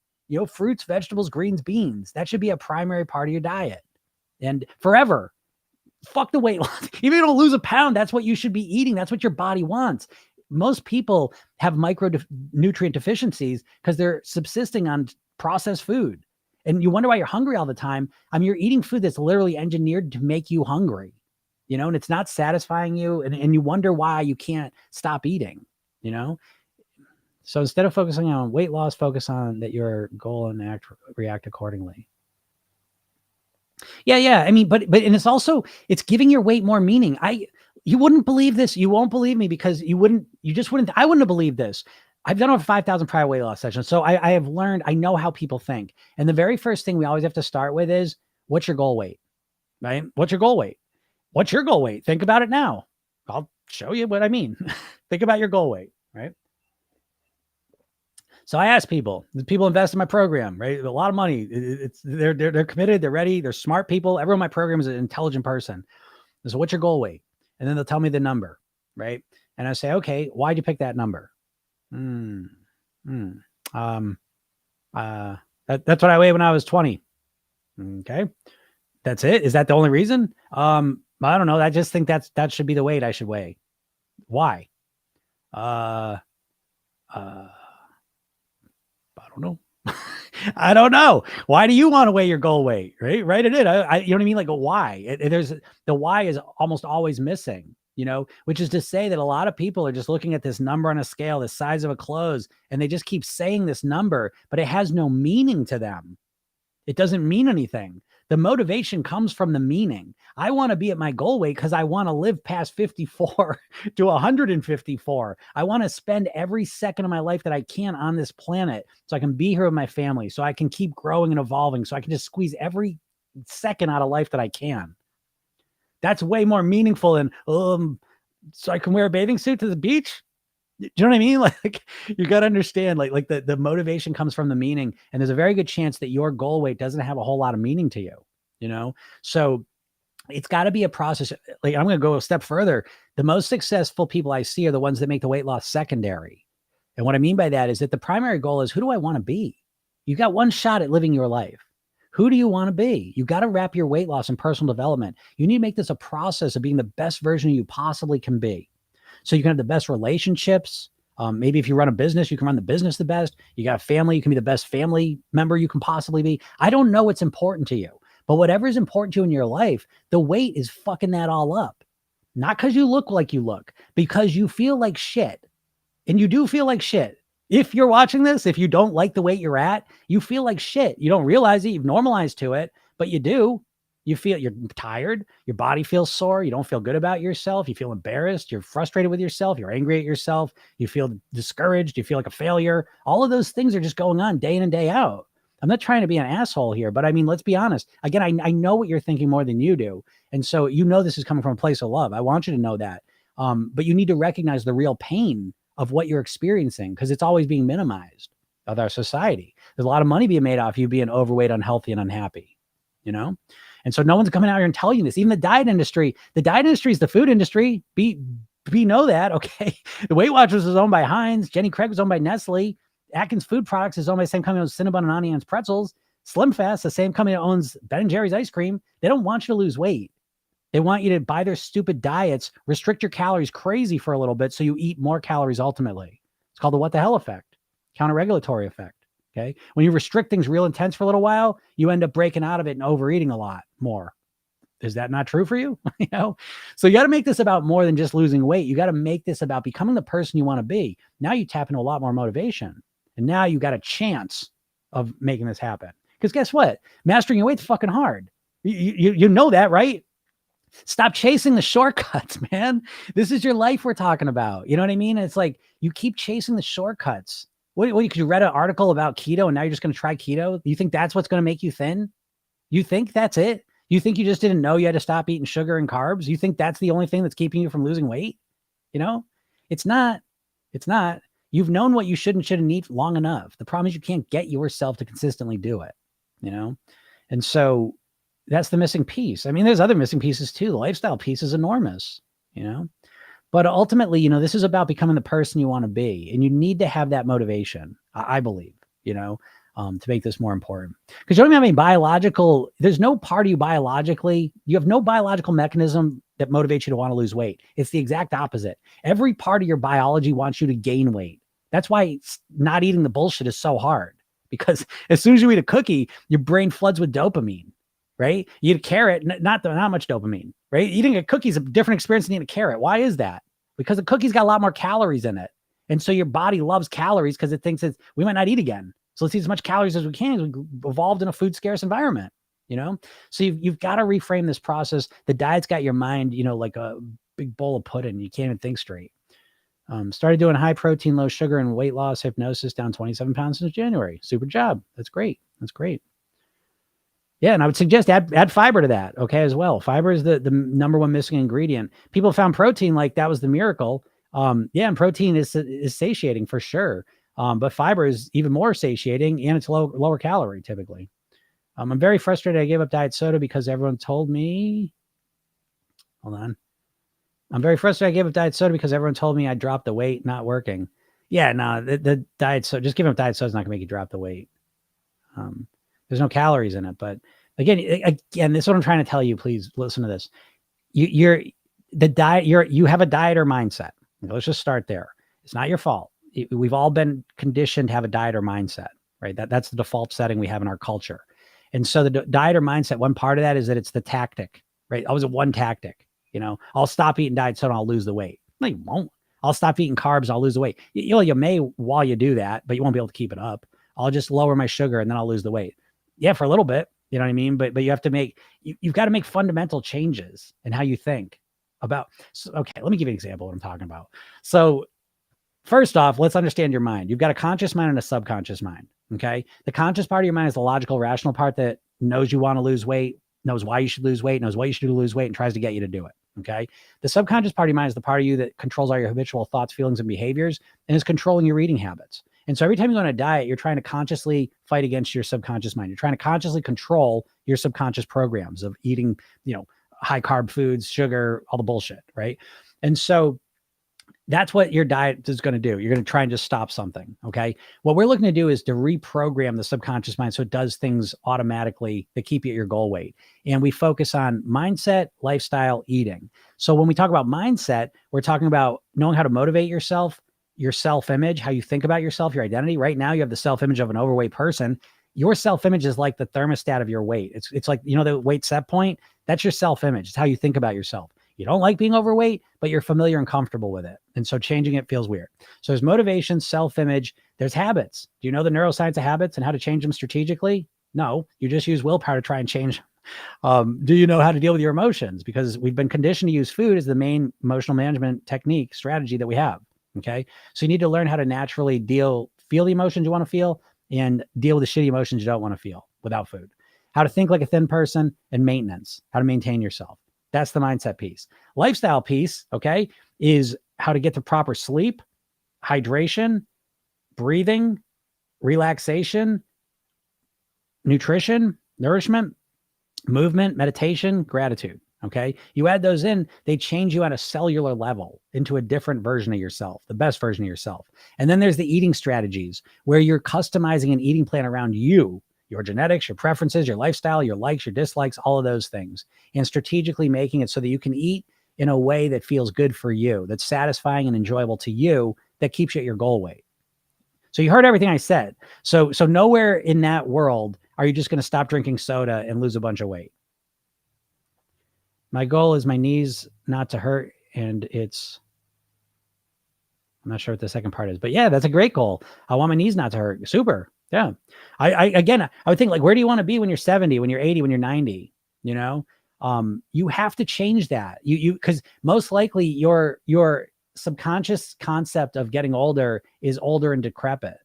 Fruits, vegetables, greens, beans. That should be a primary part of your diet. And forever. Fuck the weight loss. Even if you don't lose a pound, that's what you should be eating. That's what your body wants. Most people have micronutrient deficiencies because they're subsisting on processed food. And you wonder why you're hungry all the time. You're eating food that's literally engineered to make you hungry. And it's not satisfying you, and you wonder why you can't stop eating, So instead of focusing on weight loss, focus on that your goal and react accordingly. Yeah. I mean, but and it's giving your weight more meaning. You wouldn't believe this. You won't believe me because I wouldn't have believed this. I've done over 5,000 prior weight loss sessions. So I have learned, I know how people think. And the very first thing we always have to start with is, what's your goal weight, right? What's your goal weight? What's your goal weight? Think about it now. I'll show you what I mean. Think about your goal weight, right? So I ask people invest in my program, right? A lot of money. They're committed. They're ready. They're smart people. Everyone in my program is an intelligent person. So what's your goal weight? And then they'll tell me the number, right? And I say, okay, why'd you pick that number? That's what I weighed when I was 20. Okay. That's it. Is that the only reason? I don't know. I just think that should be the weight I should weigh. Why? I don't know. I don't know. Why do you want to weigh your goal weight? Right? Write it in. You know what I mean? Like a why. The why is almost always missing, which is to say that a lot of people are just looking at this number on a scale, the size of a clothes, and they just keep saying this number, but it has no meaning to them. It doesn't mean anything. The motivation comes from the meaning. I want to be at my goal weight because I want to live past 54 to 154. I want to spend every second of my life that I can on this planet so I can be here with my family, so I can keep growing and evolving, so I can just squeeze every second out of life that I can. That's way more meaningful than, so I can wear a bathing suit to the beach? Do you know what I mean? Like you got to understand, like the motivation comes from the meaning, and there's a very good chance that your goal weight doesn't have a whole lot of meaning to you, you know? So it's got to be a process. Like I'm going to go a step further. The most successful people I see are the ones that make the weight loss secondary. And what I mean by that is that the primary goal is, who do I want to be? You got one shot at living your life. Who do you want to be? You got to wrap your weight loss in personal development. You need to make this a process of being the best version you possibly can be. So you can have the best relationships. Maybe if you run a business, you can run the business the best. You got a family, you can be the best family member you can possibly be. I don't know what's important to you, but whatever is important to you in your life, the weight is fucking that all up. Not because you look like you look, because you feel like shit. And you do feel like shit. If you're watching this, if you don't like the weight you're at, you feel like shit. You don't realize it. You've normalized to it, but you do. You feel you're tired. Your body feels sore. You don't feel good about yourself. You feel embarrassed. You're frustrated with yourself. You're angry at yourself. You feel discouraged. You feel like a failure. All of those things are just going on day in and day out. I'm not trying to be an asshole here, but I mean, let's be honest. Again, I know what you're thinking more than you do. And so you know this is coming from a place of love. I want you to know that. But you need to recognize the real pain of what you're experiencing, because it's always being minimized of our society. There's a lot of money being made off you being overweight, unhealthy, and unhappy, you know? And so no one's coming out here and telling you this. Even the diet industry is the food industry. We know that, okay? The Weight Watchers was owned by Heinz. Jenny Craig was owned by Nestle. Atkins Food Products is owned by the same company that owns Cinnabon and Auntie Anne's Pretzels. Slim Fast, the same company that owns Ben and Jerry's ice cream. They don't want you to lose weight. They want you to buy their stupid diets, restrict your calories crazy for a little bit so you eat more calories ultimately. It's called the what the hell effect, counter-regulatory effect, okay? When you restrict things real intense for a little while, you end up breaking out of it and overeating a lot more. Is that not true for you? You know? So you got to make this about more than just losing weight. You got to make this about becoming the person you want to be. Now you tap into a lot more motivation. And now you got a chance of making this happen. Because guess what? Mastering your weight's fucking hard. You know that, right? Stop chasing the shortcuts, man. This is your life we're talking about. You know what I mean? It's like you keep chasing the shortcuts. What you read an article about keto and now you're just going to try keto? You think that's what's going to make you thin? You think that's it? You think you just didn't know you had to stop eating sugar and carbs? You think that's the only thing that's keeping you from losing weight? You know, it's not. It's not. You've known what you should and shouldn't eat long enough. The problem is you can't get yourself to consistently do it, you know? And so that's the missing piece. I mean, there's other missing pieces too. The lifestyle piece is enormous, you know, but ultimately, you know, this is about becoming the person you want to be. And you need to have that motivation, I believe, you know, to make this more important. Because you don't have any biological, there's no part of you biologically, you have no biological mechanism that motivates you to want to lose weight. It's the exact opposite. Every part of your biology wants you to gain weight. That's why not eating the bullshit is so hard. Because as soon as you eat a cookie, your brain floods with dopamine. Right? You eat a carrot, not much dopamine, right? Eating a cookie is a different experience than eating a carrot. Why is that? Because the cookie's got a lot more calories in it. And so your body loves calories because it thinks we might not eat again. So let's eat as much calories as we can. As we evolved in a food scarce environment, you know? So you've got to reframe this process. The diet's got your mind, you know, like a big bowl of pudding. You can't even think straight. Started doing high protein, low sugar and weight loss hypnosis, down 27 pounds since January. Super job. That's great. That's great. Yeah, and I would suggest add fiber to that, okay, as well. Fiber is the number one missing ingredient. People found protein like that was the miracle. Yeah, and protein is satiating for sure. But fiber is even more satiating, and it's lower calorie typically. I'm very frustrated. I gave up diet soda because everyone told me. Hold on. I'm very frustrated. I gave up diet soda because everyone told me I dropped the weight. Not working. Yeah, no, the diet soda. Just giving up diet soda is not gonna make you drop the weight. There's no calories in it, but again, this is what I'm trying to tell you. Please listen to this. You have a dieter mindset. Let's just start there. It's not your fault. We've all been conditioned to have a dieter mindset, right? That's the default setting we have in our culture. And so the dieter mindset, one part of that is that it's the tactic, right? Always one tactic, you know, I'll stop eating diet soda and I'll lose the weight. No, you won't. I'll stop eating carbs. I'll lose the weight. You may while you do that, but you won't be able to keep it up. I'll just lower my sugar and then I'll lose the weight. Yeah, for a little bit, you know what I mean? But you have to you've got to make fundamental changes in how you think about. So, okay, let me give you an example of what I'm talking about. So first off, let's understand your mind. You've got a conscious mind and a subconscious mind, okay? The conscious part of your mind is the logical, rational part that knows you want to lose weight, knows why you should lose weight, knows what you should do to lose weight, and tries to get you to do it, Okay. The subconscious part of your mind is the part of you that controls all your habitual thoughts, feelings, and behaviors and is controlling your eating habits. And so every time you go on a diet, you're trying to consciously fight against your subconscious mind. You're trying to consciously control your subconscious programs of eating, high carb foods, sugar, all the bullshit. Right. And so that's what your diet is going to do. You're going to try and just stop something. Okay. What we're looking to do is to reprogram the subconscious mind so it does things automatically that keep you at your goal weight. And we focus on mindset, lifestyle, eating. So when we talk about mindset, we're talking about knowing how to motivate yourself, your self-image, how you think about yourself, your identity. Right now, you have the self-image of an overweight person. Your self-image is like the thermostat of your weight. It's like, the weight set point. That's your self-image. It's how you think about yourself. You don't like being overweight, but you're familiar and comfortable with it. And so changing it feels weird. So there's motivation, self-image, there's habits. Do you know the neuroscience of habits and how to change them strategically? No, you just use willpower to try and change them. Do you know how to deal with your emotions? Because we've been conditioned to use food as the main emotional management technique strategy that we have. Okay. So you need to learn how to naturally feel the emotions you want to feel and deal with the shitty emotions you don't want to feel without food. How to think like a thin person and maintenance, how to maintain yourself. That's the mindset piece. Lifestyle piece, okay, is how to get to proper sleep, hydration, breathing, relaxation, nutrition, nourishment, movement, meditation, gratitude. Okay. You add those in, they change you at a cellular level into a different version of yourself, the best version of yourself. And then there's the eating strategies where you're customizing an eating plan around you, your genetics, your preferences, your lifestyle, your likes, your dislikes, all of those things, and strategically making it so that you can eat in a way that feels good for you, that's satisfying and enjoyable to you, that keeps you at your goal weight. So you heard everything I said. So nowhere in that world are you just going to stop drinking soda and lose a bunch of weight. My goal is my knees not to hurt, and I'm not sure what the second part is, but yeah, that's a great goal. I want my knees not to hurt. Super. Yeah. I would think, like, where do you want to be when you're 70, when you're 80, when you're 90, you have to change that. Cause most likely your subconscious concept of getting older is older and decrepit.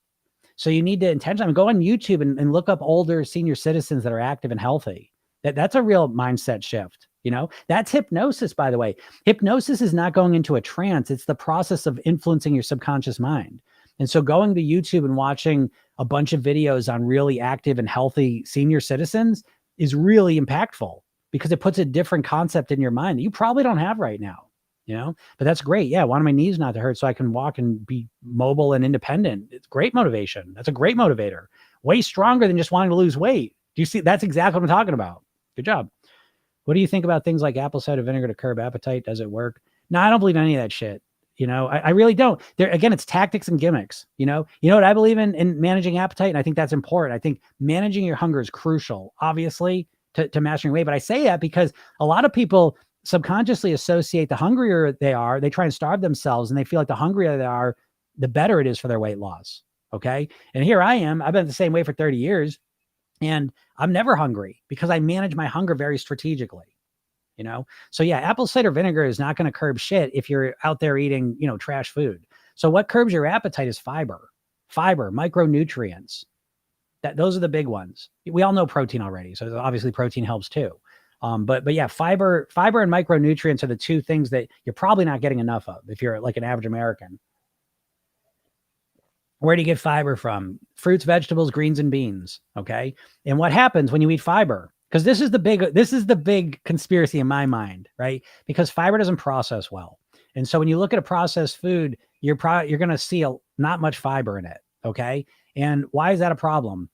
So you need to intentionally go on YouTube and look up older senior citizens that are active and healthy. That's a real mindset shift. That's hypnosis, by the way. Hypnosis is not going into a trance. It's the process of influencing your subconscious mind. And so going to YouTube and watching a bunch of videos on really active and healthy senior citizens is really impactful because it puts a different concept in your mind that you probably don't have right now, but that's great. Yeah. I want my knees not to hurt so I can walk and be mobile and independent. It's great motivation. That's a great motivator. Way stronger than just wanting to lose weight. Do you see? That's exactly what I'm talking about. Good job. What do you think about things like apple cider vinegar to curb appetite? Does it work? No, I don't believe any of that shit. I really don't. There again, it's tactics and gimmicks. You know what I believe in managing appetite, and I think that's important. I think managing your hunger is crucial, obviously, to mastering weight. But I say that because a lot of people subconsciously associate the hungrier they are, they try and starve themselves, and they feel like the hungrier they are, the better it is for their weight loss. Okay, and here I am. I've been the same way for 30 years, and I'm never hungry because I manage my hunger very strategically. So yeah, apple cider vinegar is not going to curb shit if you're out there eating, trash food. So what curbs your appetite is fiber, micronutrients. Those are the big ones. We all know protein already. So obviously protein helps too. But yeah, fiber and micronutrients are the two things that you're probably not getting enough of if you're like an average American. Where do you get fiber from? Fruits, vegetables, greens, and beans. Okay. And what happens when you eat fiber? Because this is the big conspiracy in my mind, right? Because fiber doesn't process well. And so when you look at a processed food, you're going to see not much fiber in it. Okay. And why is that a problem?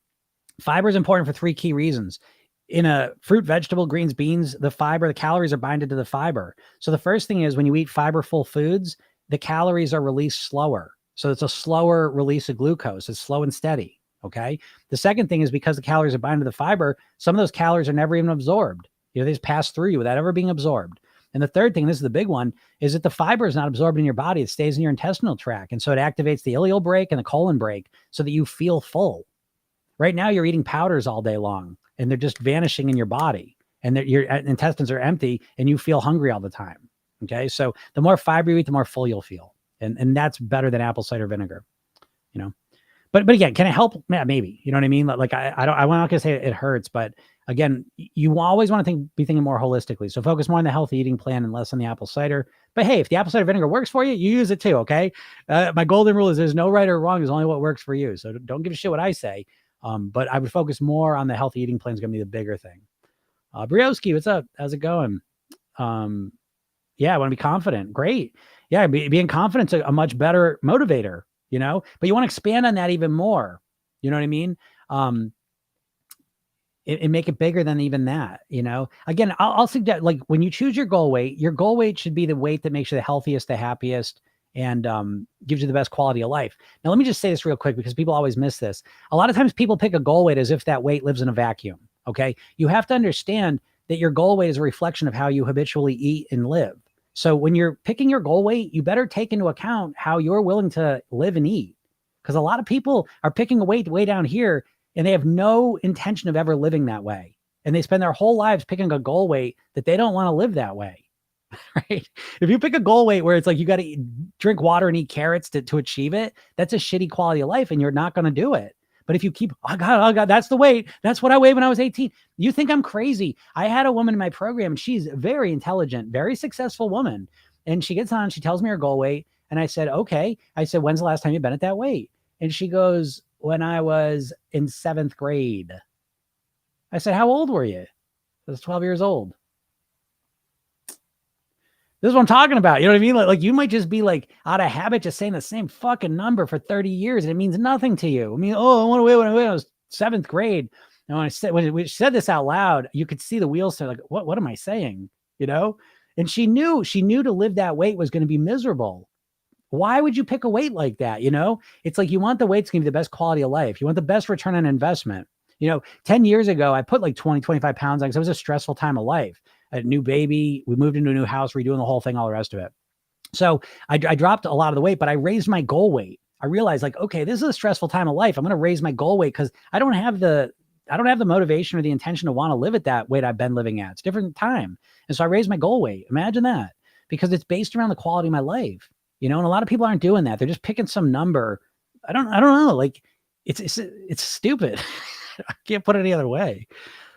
Fiber is important for three key reasons. In a fruit, vegetable, greens, beans, the calories are binded to the fiber. So the first thing is when you eat fiberful foods, the calories are released slower. So it's a slower release of glucose. It's slow and steady. Okay. The second thing is because the calories are bound to the fiber, some of those calories are never even absorbed. They just pass through you without ever being absorbed. And the third thing, this is the big one, is that the fiber is not absorbed in your body. It stays in your intestinal tract. And so it activates the ileal brake and the colon brake so that you feel full. Right now you're eating powders all day long and they're just vanishing in your body and your intestines are empty and you feel hungry all the time. Okay. So the more fiber you eat, the more full you'll feel. And that's better than apple cider vinegar, But again, can it help? Yeah, maybe. You know what I mean? Like I'm not gonna say it hurts, but Again, you always want to be thinking more holistically. So focus more on the healthy eating plan and less on the apple cider. But hey, if the apple cider vinegar works for you, you use it too. Okay. My golden rule is there's no right or wrong. There's only what works for you. So don't give a shit what I say. But I would focus more on the healthy eating plan is going to be the bigger thing. Briowski, what's up? How's it going? Yeah, I want to be confident. Great. Yeah, being confident is a much better motivator, but you want to expand on that even more. You know what I mean? And make it bigger than even that, Again, I'll suggest, like, when you choose your goal weight should be the weight that makes you the healthiest, the happiest, and gives you the best quality of life. Now, let me just say this real quick because people always miss this. A lot of times people pick a goal weight as if that weight lives in a vacuum, okay? You have to understand that your goal weight is a reflection of how you habitually eat and live. So when you're picking your goal weight, you better take into account how you're willing to live and eat. Because a lot of people are picking a weight way down here and they have no intention of ever living that way. And they spend their whole lives picking a goal weight that they don't want to live that way, right? If you pick a goal weight where it's like you got to drink water and eat carrots to achieve it, that's a shitty quality of life and you're not going to do it. But if you keep, oh God, that's the weight. That's what I weighed when I was 18. You think I'm crazy. I had a woman in my program. She's very intelligent, very successful woman. And she gets on, she tells me her goal weight. And I said, okay. I said, when's the last time you've been at that weight? And she goes, when I was in 7th grade. I said, how old were you? I was 12 years old. This is what I'm talking about. You know what I mean? Like you might just be like out of habit, just saying the same fucking number for 30 years. And it means nothing to you. I mean, I want to weigh when I was 7th grade. And when we said this out loud, you could see the wheels start like, what am I saying? And she knew to live that weight was going to be miserable. Why would you pick a weight like that? It's like you want the weight to give you the best quality of life. You want the best return on investment. 10 years ago, I put like 20, 25 pounds on because it was a stressful time of life. A new baby, we moved into a new house, redoing the whole thing, all the rest of it. So I dropped a lot of the weight, but I raised my goal weight. I realized like, okay, this is a stressful time of life. I'm going to raise my goal weight because I don't have the motivation or the intention to want to live at that weight I've been living at. It's a different time. And so I raised my goal weight. Imagine that, because it's based around the quality of my life, and a lot of people aren't doing that. They're just picking some number. I don't know. Like it's stupid. I can't put it any other way.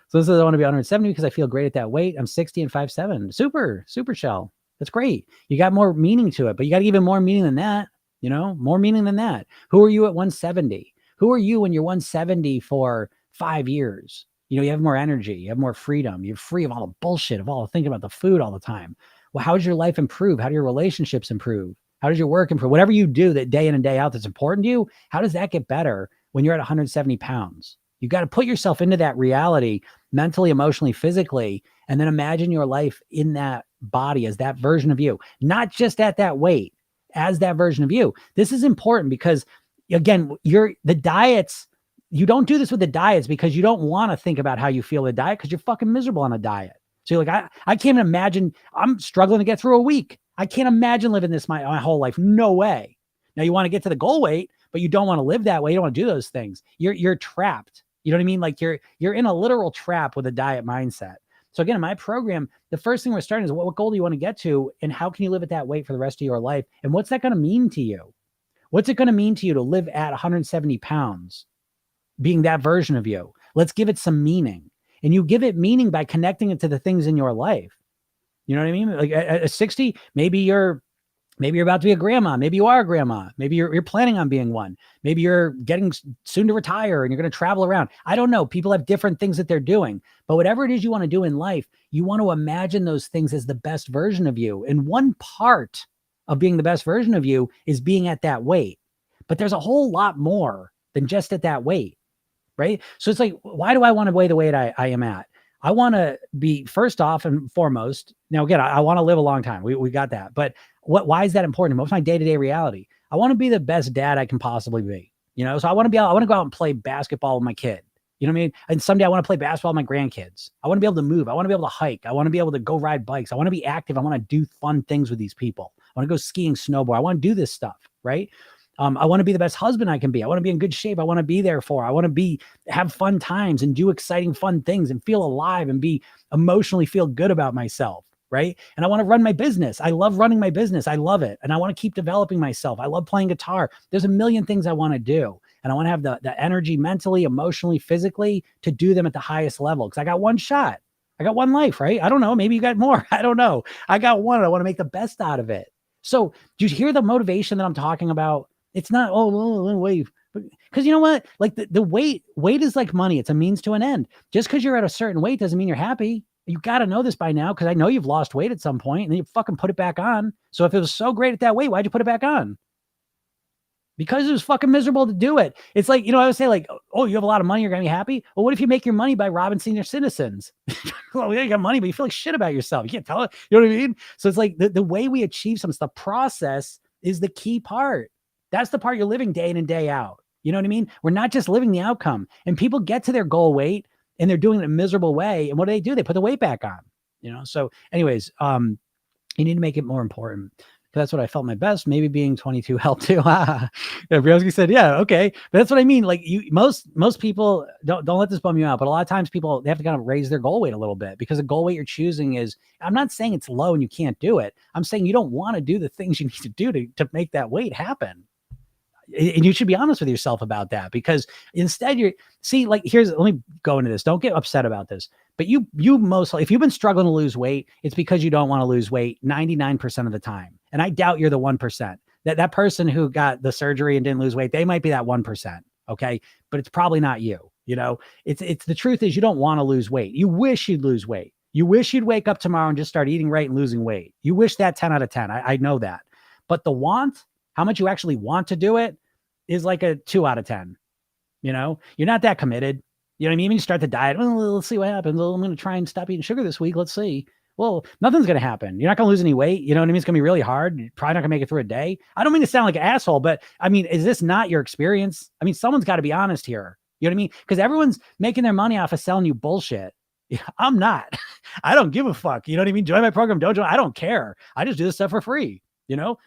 So this is, I want to be 170 because I feel great at that weight. I'm 60 and 5'7". Super shell. That's great. You got more meaning to it, but you got even more meaning than that, more meaning than that. Who are you at 170? Who are you when you're 170 for 5 years? You have more energy, you have more freedom. You're free of all the bullshit, of all thinking about the food all the time. Well, how does your life improve? How do your relationships improve? How does your work improve? Whatever you do that day in and day out that's important to you, how does that get better when you're at 170 pounds? You got to put yourself into that reality mentally, emotionally, physically, and then imagine your life in that body as that version of you, not just at that weight, as that version of you. This is important because, again, the diets, you don't do this with the diets because you don't want to think about how you feel with the diet because you're fucking miserable on a diet. So you're like, I can't imagine, I'm struggling to get through a week. I can't imagine living this my whole life. No way. Now you want to get to the goal weight, but you don't want to live that way. You don't want to do those things. You're trapped. You know what I mean? Like you're in a literal trap with a diet mindset. So again, in my program, the first thing we're starting is what goal do you want to get to and how can you live at that weight for the rest of your life? And what's that going to mean to you? What's it going to mean to you to live at 170 pounds, being that version of you? Let's give it some meaning. And you give it meaning by connecting it to the things in your life. You know what I mean? Like at 60, maybe you're about to be a grandma. Maybe you are a grandma. Maybe you're planning on being one. Maybe you're getting soon to retire and you're going to travel around. I don't know. People have different things that they're doing, but whatever it is you want to do in life, you want to imagine those things as the best version of you. And one part of being the best version of you is being at that weight, but there's a whole lot more than just at that weight, right? So it's like, why do I want to weigh the weight I am at? I want to be, first off and foremost, now again, I want to live a long time. We got that. But why is that important? What's my day-to-day reality? I want to be the best dad I can possibly be. So I want to go out and play basketball with my kid. You know what I mean? And someday I want to play basketball with my grandkids. I want to be able to move. I want to be able to hike. I want to be able to go ride bikes. I want to be active. I want to do fun things with these people. I want to go skiing, snowboard. I want to do this stuff, right? I want to be the best husband I can be. I want to be in good shape. I want to be there for. I want to have fun times and do exciting, fun things and feel alive and be emotionally feel good about myself, right? And I want to run my business. I love running my business. I love it. And I want to keep developing myself. I love playing guitar. There's a million things I want to do. and I want to have the energy mentally, emotionally, physically to do them at the highest level. Cause I got one shot. I got one life, right? I don't know. Maybe you got more. I don't know. I got one. I want to make the best out of it. So do you hear the motivation that I'm talking about? It's not, wait, because you know what? Like the weight is like money. It's a means to an end. Just because you're at a certain weight doesn't mean you're happy. You got to know this by now, because I know you've lost weight at some point and then you fucking put it back on. So if it was so great at that weight, why'd you put it back on? Because it was fucking miserable to do it. It's like, I would say like, oh, you have a lot of money, you're going to be happy. Well, what if you make your money by robbing senior citizens? Well, yeah, you got money, but you feel like shit about yourself. You can't tell it. You know what I mean? So it's like the way we achieve something, the process is the key part. That's the part you're living day in and day out. You know what I mean? We're not just living the outcome. And people get to their goal weight and they're doing it in a miserable way. And what do? They put the weight back on, So anyways, you need to make it more important. That's what I felt my best. Maybe being 22 helped too. Briowski said, yeah, okay. But that's what I mean. Like most people don't let this bum you out. But a lot of times people, they have to kind of raise their goal weight a little bit, because the goal weight you're choosing is, I'm not saying it's low and you can't do it. I'm saying you don't want to do the things you need to do to make that weight happen. And you should be honest with yourself about that, because instead let me go into this. Don't get upset about this, but you mostly, if you've been struggling to lose weight, it's because you don't want to lose weight 99% of the time. And I doubt you're the 1%. That person who got the surgery and didn't lose weight, they might be that 1%. Okay. But it's probably not you. It's the truth is, you don't want to lose weight. You wish you'd lose weight. You wish you'd wake up tomorrow and just start eating right and losing weight. You wish that 10 out of 10. I know that. But the want, how much you actually want to do it, is like a 2 out of 10. You're not that committed. You know what I mean? When you start the diet, well, let's see what happens. Well, I'm going to try and stop eating sugar this week. Let's see. Well, nothing's going to happen. You're not going to lose any weight. You know what I mean? It's going to be really hard. You're probably not going to make it through a day. I don't mean to sound like an asshole, but I mean, is this not your experience? I mean, someone's got to be honest here. You know what I mean? Because everyone's making their money off of selling you bullshit. I'm not. I don't give a fuck. You know what I mean? Join my program. Don't join. I don't care. I just do this stuff for free.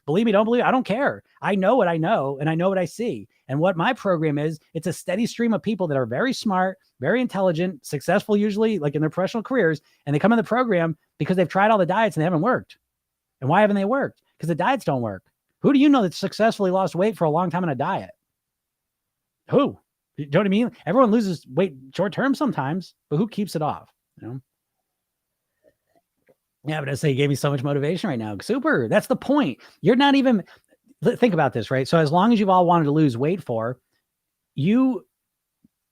Believe me, don't believe, I don't care. I know what I know, and I know what I see. And what my program is, it's a steady stream of people that are very smart, very intelligent, successful, usually like in their professional careers. And they come in the program because they've tried all the diets and they haven't worked. And why haven't they worked? Because the diets don't work. Who do you know that's successfully lost weight for a long time on a diet? Who? You know what I mean? Everyone loses weight short term sometimes, but who keeps it off? Yeah, but I say you gave me so much motivation right now. Super. That's the point. You're not even, think about this, right? So as long as you've all wanted to lose weight you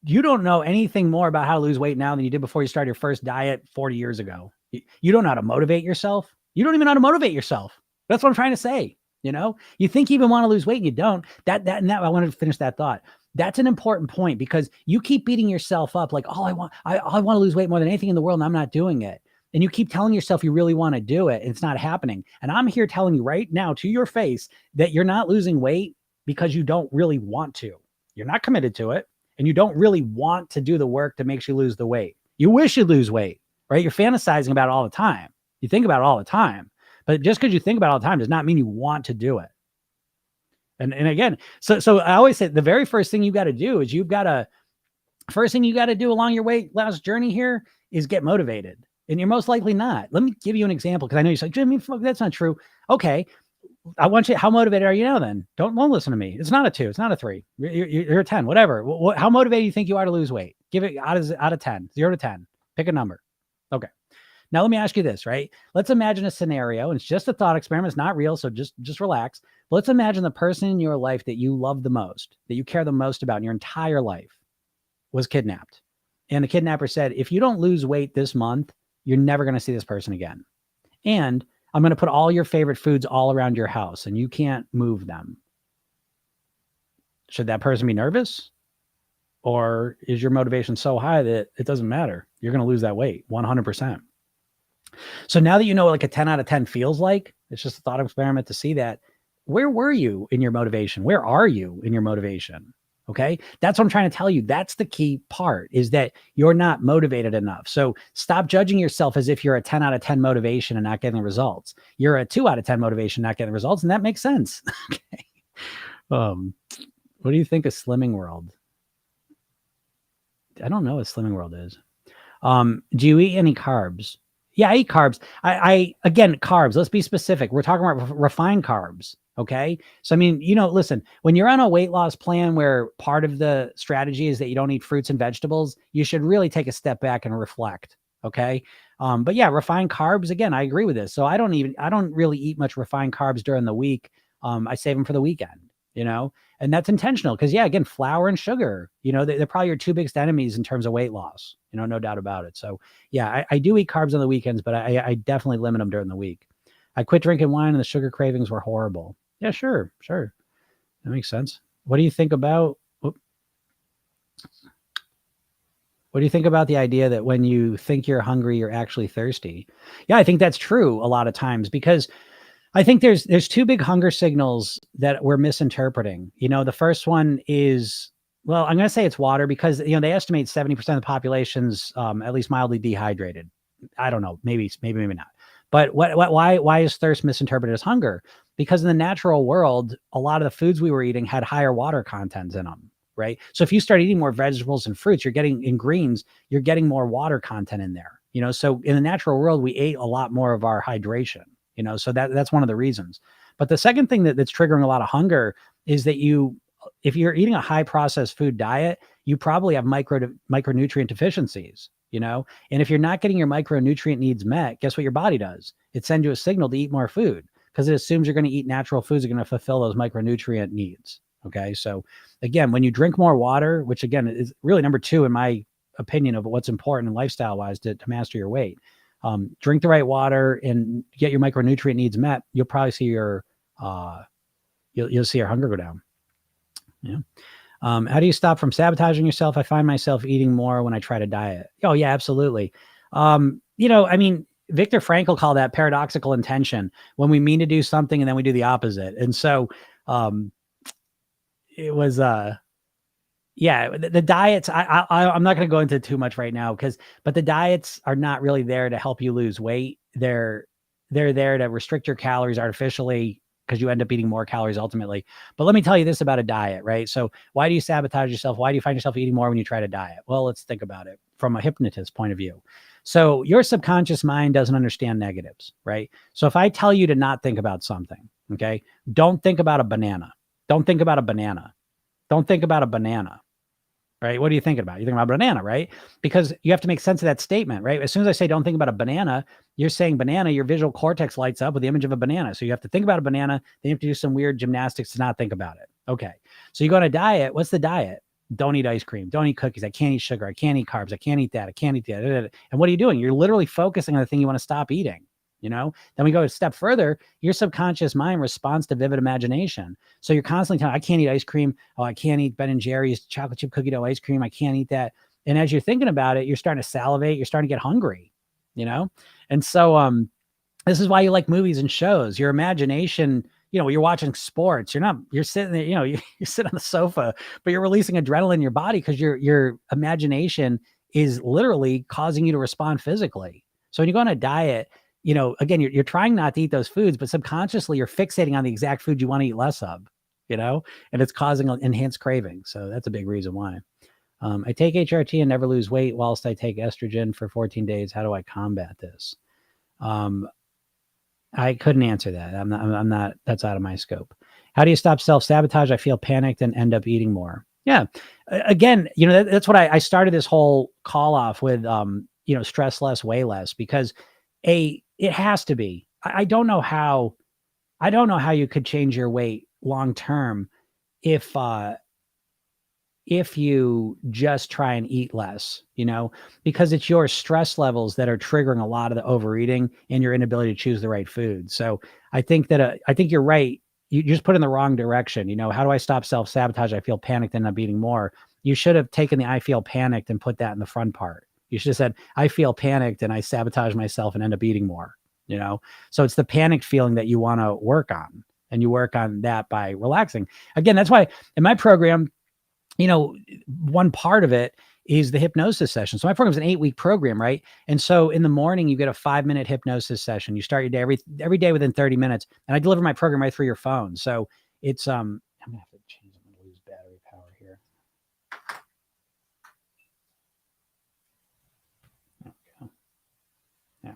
don't know anything more about how to lose weight now than you did before you started your first diet 40 years ago. You don't know how to motivate yourself. You don't even know how to motivate yourself. That's what I'm trying to say. You think you even want to lose weight and you don't. That I wanted to finish that thought. That's an important point, because you keep beating yourself up like, I want to lose weight more than anything in the world, and I'm not doing it. And you keep telling yourself you really want to do it, and it's not happening. And I'm here telling you right now to your face that you're not losing weight because you don't really want to. You're not committed to it, and you don't really want to do the work that makes you lose the weight. You wish you'd lose weight, right? You're fantasizing about it all the time. You think about it all the time. But just because you think about it all the time does not mean you want to do it. And again, so I always say the very first thing you got to do is first thing you got to do along your weight loss journey here is get motivated. And you're most likely not. Let me give you an example, because I know you're like, Jimmy, fuck, that's not true. Okay. I want you, how motivated are you now then? Don't listen to me. It's not a 2. It's not a 3. You're a 10, whatever. How motivated do you think you are to lose weight? Give it out of 10, 0 to 10. Pick a number. Okay. Now let me ask you this, right? Let's imagine a scenario, and it's just a thought experiment. It's not real. So just relax. But let's imagine the person in your life that you love the most, that you care the most about in your entire life, was kidnapped. And the kidnapper said, if you don't lose weight this month, you're never going to see this person again. And I'm going to put all your favorite foods all around your house and you can't move them. Should that person be nervous? Or is your motivation so high that it doesn't matter? You're going to lose that weight 100%. So now that you know what like a 10 out of 10 feels like, it's just a thought experiment to see that. Where were you in your motivation? Where are you in your motivation? Okay. That's what I'm trying to tell you. That's the key part, is that you're not motivated enough. So stop judging yourself as if you're a 10 out of 10 motivation and not getting the results. You're a 2 out of 10 motivation, not getting the results. And that makes sense. Okay. What do you think of Slimming World? I don't know what Slimming World is. Do you eat any carbs? Yeah, I eat carbs. Again, carbs. Let's be specific. We're talking about refined carbs. Okay. So, I mean, listen, when you're on a weight loss plan where part of the strategy is that you don't eat fruits and vegetables, you should really take a step back and reflect. Okay. But yeah, refined carbs, again, I agree with this. So I don't really eat much refined carbs during the week. I save them for the weekend, and that's intentional because, yeah, again, flour and sugar, they're probably your two biggest enemies in terms of weight loss, no doubt about it. So, yeah, I do eat carbs on the weekends, but I definitely limit them during the week. I quit drinking wine and the sugar cravings were horrible. Yeah, sure. That makes sense. What do you think about what do you think about the idea that when you think you're hungry, you're actually thirsty? Yeah, I think that's true a lot of times because I think there's two big hunger signals that we're misinterpreting. The first one is, well, I'm going to say it's water because they estimate 70% of the population's at least mildly dehydrated. I don't know, maybe not. But why is thirst misinterpreted as hunger? Because in the natural world, a lot of the foods we were eating had higher water content in them, right? So if you start eating more vegetables and fruits, you're getting in greens, you're getting more water content in there. So in the natural world, we ate a lot more of our hydration. So that's one of the reasons. But the second thing that's triggering a lot of hunger is that if you're eating a high processed food diet, you probably have micronutrient deficiencies, and if you're not getting your micronutrient needs met, guess what your body does? It sends you a signal to eat more food because it assumes you're going to eat natural foods that are going to fulfill those micronutrient needs. Okay. So again, when you drink more water, which again is really number two in my opinion of what's important lifestyle wise to master your weight, drink the right water and get your micronutrient needs met, you'll probably see you'll see your hunger go down. Yeah. How do you stop from sabotaging yourself? I find myself eating more when I try to diet. Oh yeah, absolutely. I mean, Viktor Frankl called that paradoxical intention, when we mean to do something and then we do the opposite. And so, it was, yeah, the diets, I'm not going to go into too much right now but the diets are not really there to help you lose weight. They're there to restrict your calories artificially because you end up eating more calories ultimately. But let me tell you this about a diet, right? So why do you sabotage yourself? Why do you find yourself eating more when you try to diet? Well, let's think about it from a hypnotist point of view. So your subconscious mind doesn't understand negatives, right? So if I tell you to not think about something, okay, don't think about a banana. Don't think about a banana. Don't think about a banana. Right? What are you thinking about? You're thinking about banana, right? Because you have to make sense of that statement, right? As soon as I say don't think about a banana, you're saying banana, your visual cortex lights up with the image of a banana. So you have to think about a banana, then you have to do some weird gymnastics to not think about it. Okay. So you go on a diet. What's the diet? Don't eat ice cream. Don't eat cookies. I can't eat sugar. I can't eat carbs. I can't eat that. I can't eat that. And what are you doing? You're literally focusing on the thing you want to stop eating. Then we go a step further. Your subconscious mind responds to vivid imagination. So you're constantly telling, I can't eat ice cream. Oh, I can't eat Ben and Jerry's chocolate chip cookie dough ice cream. I can't eat that. And as you're thinking about it, you're starting to salivate. You're starting to get hungry, And so, this is why you like movies and shows. Your imagination, you're watching sports. You're sitting there, you sit on the sofa, but you're releasing adrenaline in your body because your imagination is literally causing you to respond physically. So when you go on a diet, again, you're trying not to eat those foods, but subconsciously you're fixating on the exact food you want to eat less of, and it's causing an enhanced craving. So that's a big reason why. I take HRT and never lose weight whilst I take estrogen for 14 days. How do I combat this? I couldn't answer that. I'm not, that's out of my scope. How do you stop self-sabotage? I feel panicked and end up eating more. Yeah. Again, that's what I started this whole call off with, stress less, weigh less, because it has to be. I don't know how you could change your weight long term if you just try and eat less, because it's your stress levels that are triggering a lot of the overeating and your inability to choose the right food. So I think you're right. You just put in the wrong direction. How do I stop self-sabotage? I feel panicked and I'm eating more. You should have taken the I feel panicked and put that in the front part. You should have said, I feel panicked and I sabotage myself and end up eating more, So it's the panicked feeling that you want to work on, and you work on that by relaxing. Again, that's why in my program, one part of it is the hypnosis session. So my program is an 8-week program, right? And so in the morning, you get a 5-minute hypnosis session. You start your day every day within 30 minutes. And I deliver my program right through your phone. So it's, I'm going to have to change, I'm going to lose battery power here. Okay. Yeah.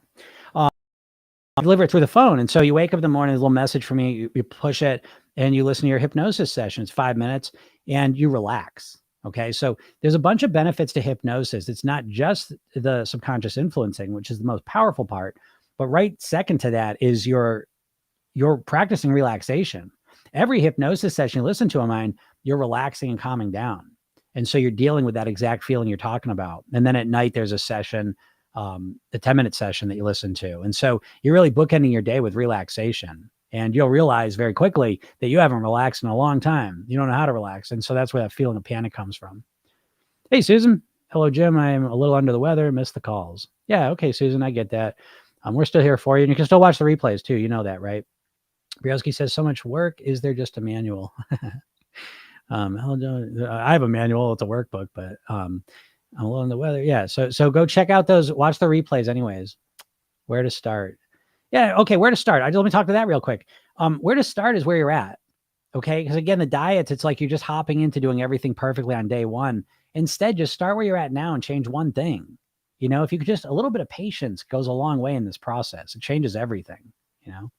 deliver it through the phone. And so you wake up in the morning, a little message from me, you push it and you listen to your hypnosis session. It's 5 minutes and you relax. Okay. So there's a bunch of benefits to hypnosis. It's not just the subconscious influencing, which is the most powerful part, but right second to that is you're practicing relaxation. Every hypnosis session you listen to of mine, you're relaxing and calming down. And so you're dealing with that exact feeling you're talking about. And then at night, there's a session, the 10-minute session that you listen to. And so you're really bookending your day with relaxation. And you'll realize very quickly that you haven't relaxed in a long time. You don't know how to relax. And so that's where that feeling of panic comes from. Hey, Susan. Hello, Jim. I am a little under the weather. Missed the calls. Yeah. Okay, Susan. I get that. We're still here for you. And you can still watch the replays too. You know that, right? Briowski says, so much work. Is there just a manual? I have a manual. It's a workbook, but I'm a little in the weather. Yeah. So go check out those, watch the replays anyways. Where to start? Yeah. Okay. Where to start? Let me talk to that real quick. Where to start is where you're at. Okay. Because again, the diets, it's like you're just hopping into doing everything perfectly on day one. Instead, just start where you're at now and change one thing. You know, if you could just, a little bit of patience goes a long way in this process. It changes everything, you know?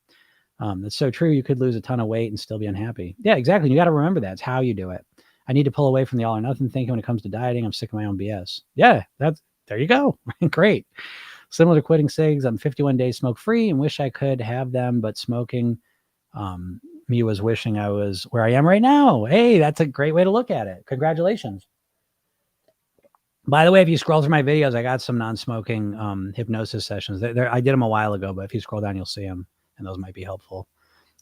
That's so true. You could lose a ton of weight and still be unhappy. Yeah, exactly. You got to remember that. It's how you do it. I need to pull away from the all or nothing thinking when it comes to dieting. I'm sick of my own BS. Yeah, there you go. Great. Similar to quitting cigs, I'm 51 days smoke free and wish I could have them, but smoking, me was wishing I was where I am right now. Hey, that's a great way to look at it. Congratulations. By the way, if you scroll through my videos, I got some non-smoking hypnosis sessions. I did them a while ago, but if you scroll down, you'll see them. And those might be helpful,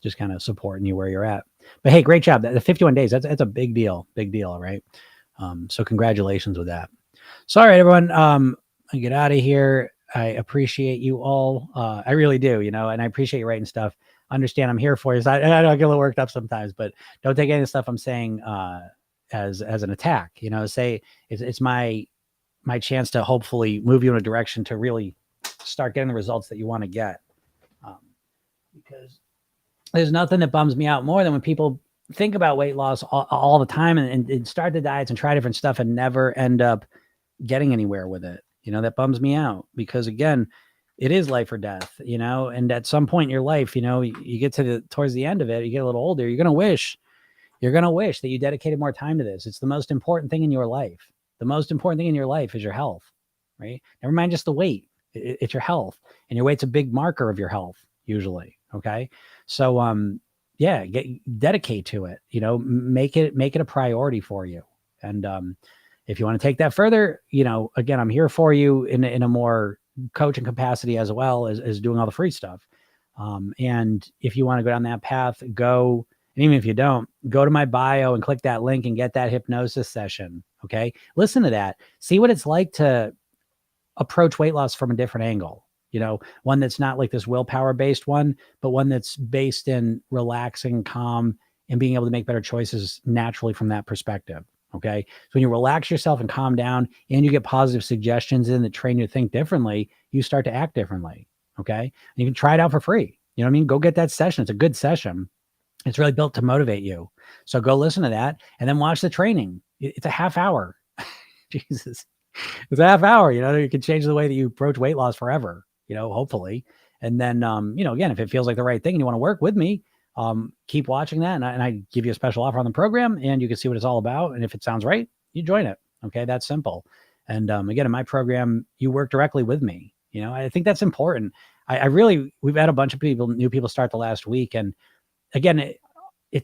just kind of supporting you where you're at. But hey, great job. The 51 days, that's a big deal, right? So congratulations with that. So, all right, everyone, I get out of here. I appreciate you all. I really do, you know, and I appreciate you writing stuff. Understand I'm here for you. So I get a little worked up sometimes, but don't take any of the stuff I'm saying as an attack. You know, say it's my chance to hopefully move you in a direction to really start getting the results that you want to get. Because there's nothing that bums me out more than when people think about weight loss all the time and start the diets and try different stuff and never end up getting anywhere with it. You know, that bums me out because again, it is life or death, you know, and at some point in your life, you know, you get towards the end of it, you get a little older, you're going to wish that you dedicated more time to this. It's the most important thing in your life. The most important thing in your life is your health, right? Never mind just the weight. It's your health, and your weight's a big marker of your health usually. Okay. So, yeah, dedicate to it, you know, make it a priority for you. And, if you want to take that further, you know, again, I'm here for you in a more coaching capacity as well as doing all the free stuff. And if you want to go down that path, go, and even if you don't, go to my bio and click that link and get that hypnosis session. Okay. Listen to that, see what it's like to approach weight loss from a different angle. You know, one that's not like this willpower based one, but one that's based in relaxing, calm, and being able to make better choices naturally from that perspective. Okay. So when you relax yourself and calm down and you get positive suggestions in that train you to think differently, you start to act differently. Okay. And you can try it out for free. You know what I mean? Go get that session. It's a good session. It's really built to motivate you. So go listen to that and then watch the training. It's a half hour. Jesus. It's a half hour. You know, you can change the way that you approach weight loss forever, you know, hopefully. And then, you know, again, if it feels like the right thing and you want to work with me, keep watching that. And I give you a special offer on the program and you can see what it's all about. And if it sounds right, you join it. Okay. That's simple. And, again, in my program, you work directly with me. You know, I think that's important. We've had a bunch of new people start the last week. And again,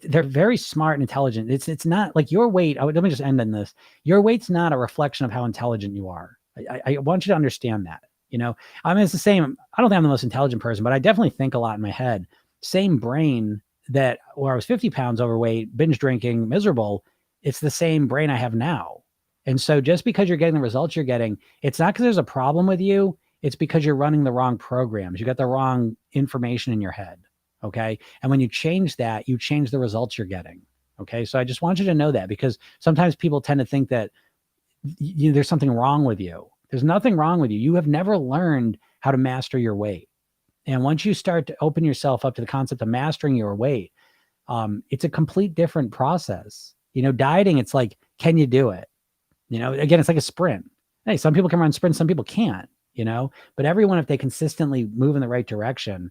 they're very smart and intelligent. It's not like your weight. Let me just end on this. Your weight's not a reflection of how intelligent you are. I want you to understand that, you know, I mean, it's the same. I don't think I'm the most intelligent person, but I definitely think a lot in my head. Same brain that where I was 50 pounds overweight, binge drinking, miserable. It's the same brain I have now. And so just because you're getting the results you're getting, it's not because there's a problem with you. It's because you're running the wrong programs. You got the wrong information in your head. Okay. And when you change that, you change the results you're getting. Okay. So I just want you to know that because sometimes people tend to think that there's something wrong with you. There's nothing wrong with you. You have never learned how to master your weight. And once you start to open yourself up to the concept of mastering your weight, it's a complete different process. You know, dieting, it's like, can you do it? You know, again, it's like a sprint. Hey, some people can run sprints, some people can't, you know, but everyone, if they consistently move in the right direction,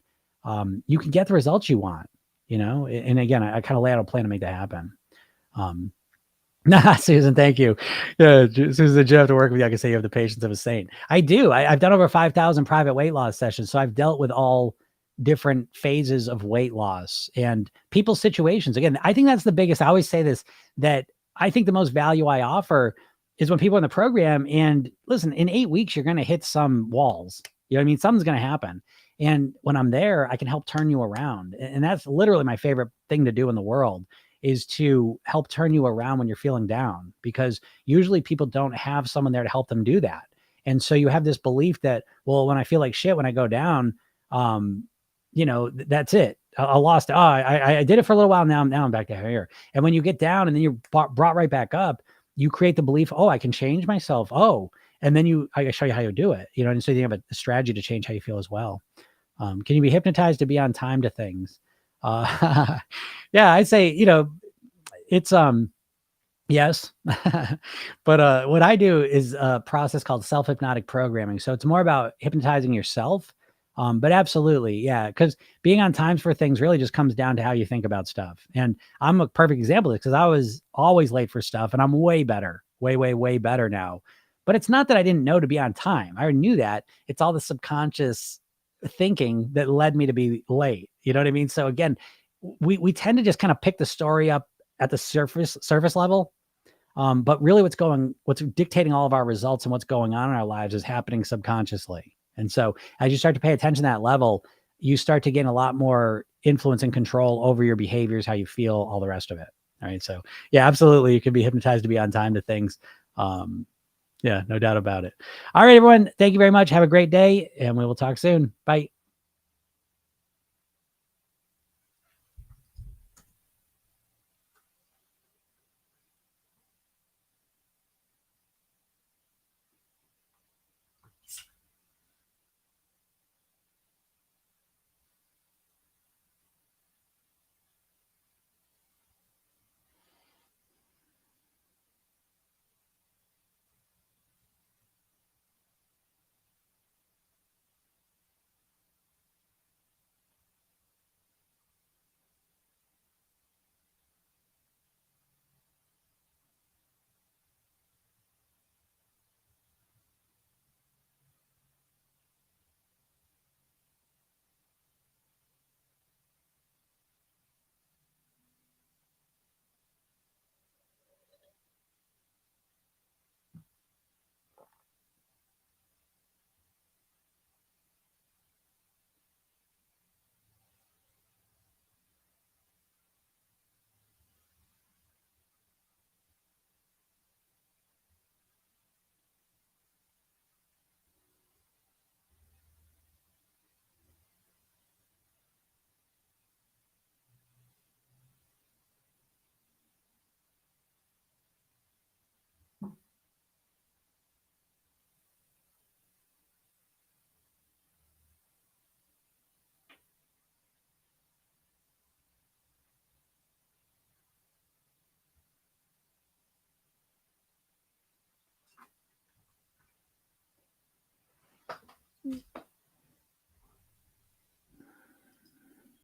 you can get the results you want, you know? And again, I kind of lay out a plan to make that happen. Um, Nah, Susan, thank you. Yeah, Susan, you have to work with you. I can say you have the patience of a saint. I do. I've done over 5,000 private weight loss sessions. So I've dealt with all different phases of weight loss and people's situations. Again, I think that's the biggest. I always say this, that I think the most value I offer is when people are in the program and listen, in 8 weeks, you're going to hit some walls. You know what I mean? Something's going to happen. And when I'm there, I can help turn you around. And that's literally my favorite thing to do in the world, is to help turn you around when you're feeling down, because usually people don't have someone there to help them do that. And so you have this belief that, well, when I feel like shit, when I go down, um, that's it. I lost. I did it for a little while. Now I'm back to here. And when you get down and then you're brought right back up, you create the belief, oh, I can change myself. Oh, and then I show you how you do it. And so you have a strategy to change how you feel as well. Can you be hypnotized to be on time to things? Yeah, I'd say, it's yes. But what I do is a process called self-hypnotic programming. So it's more about hypnotizing yourself. But absolutely, yeah, because being on time for things really just comes down to how you think about stuff. And I'm a perfect example of this because I was always late for stuff and I'm way better, way, way, way better now. But it's not that I didn't know to be on time. I already knew that. It's all the subconscious thinking that led me to be late. You know what I mean? So again, we tend to just kind of pick the story up at the surface level. But really what's dictating all of our results and what's going on in our lives is happening subconsciously. And so as you start to pay attention to that level, you start to gain a lot more influence and control over your behaviors, how you feel, all the rest of it. All right. So yeah, absolutely. You can be hypnotized to be on time to things. Yeah, no doubt about it. All right, everyone. Thank you very much. Have a great day and we will talk soon. Bye.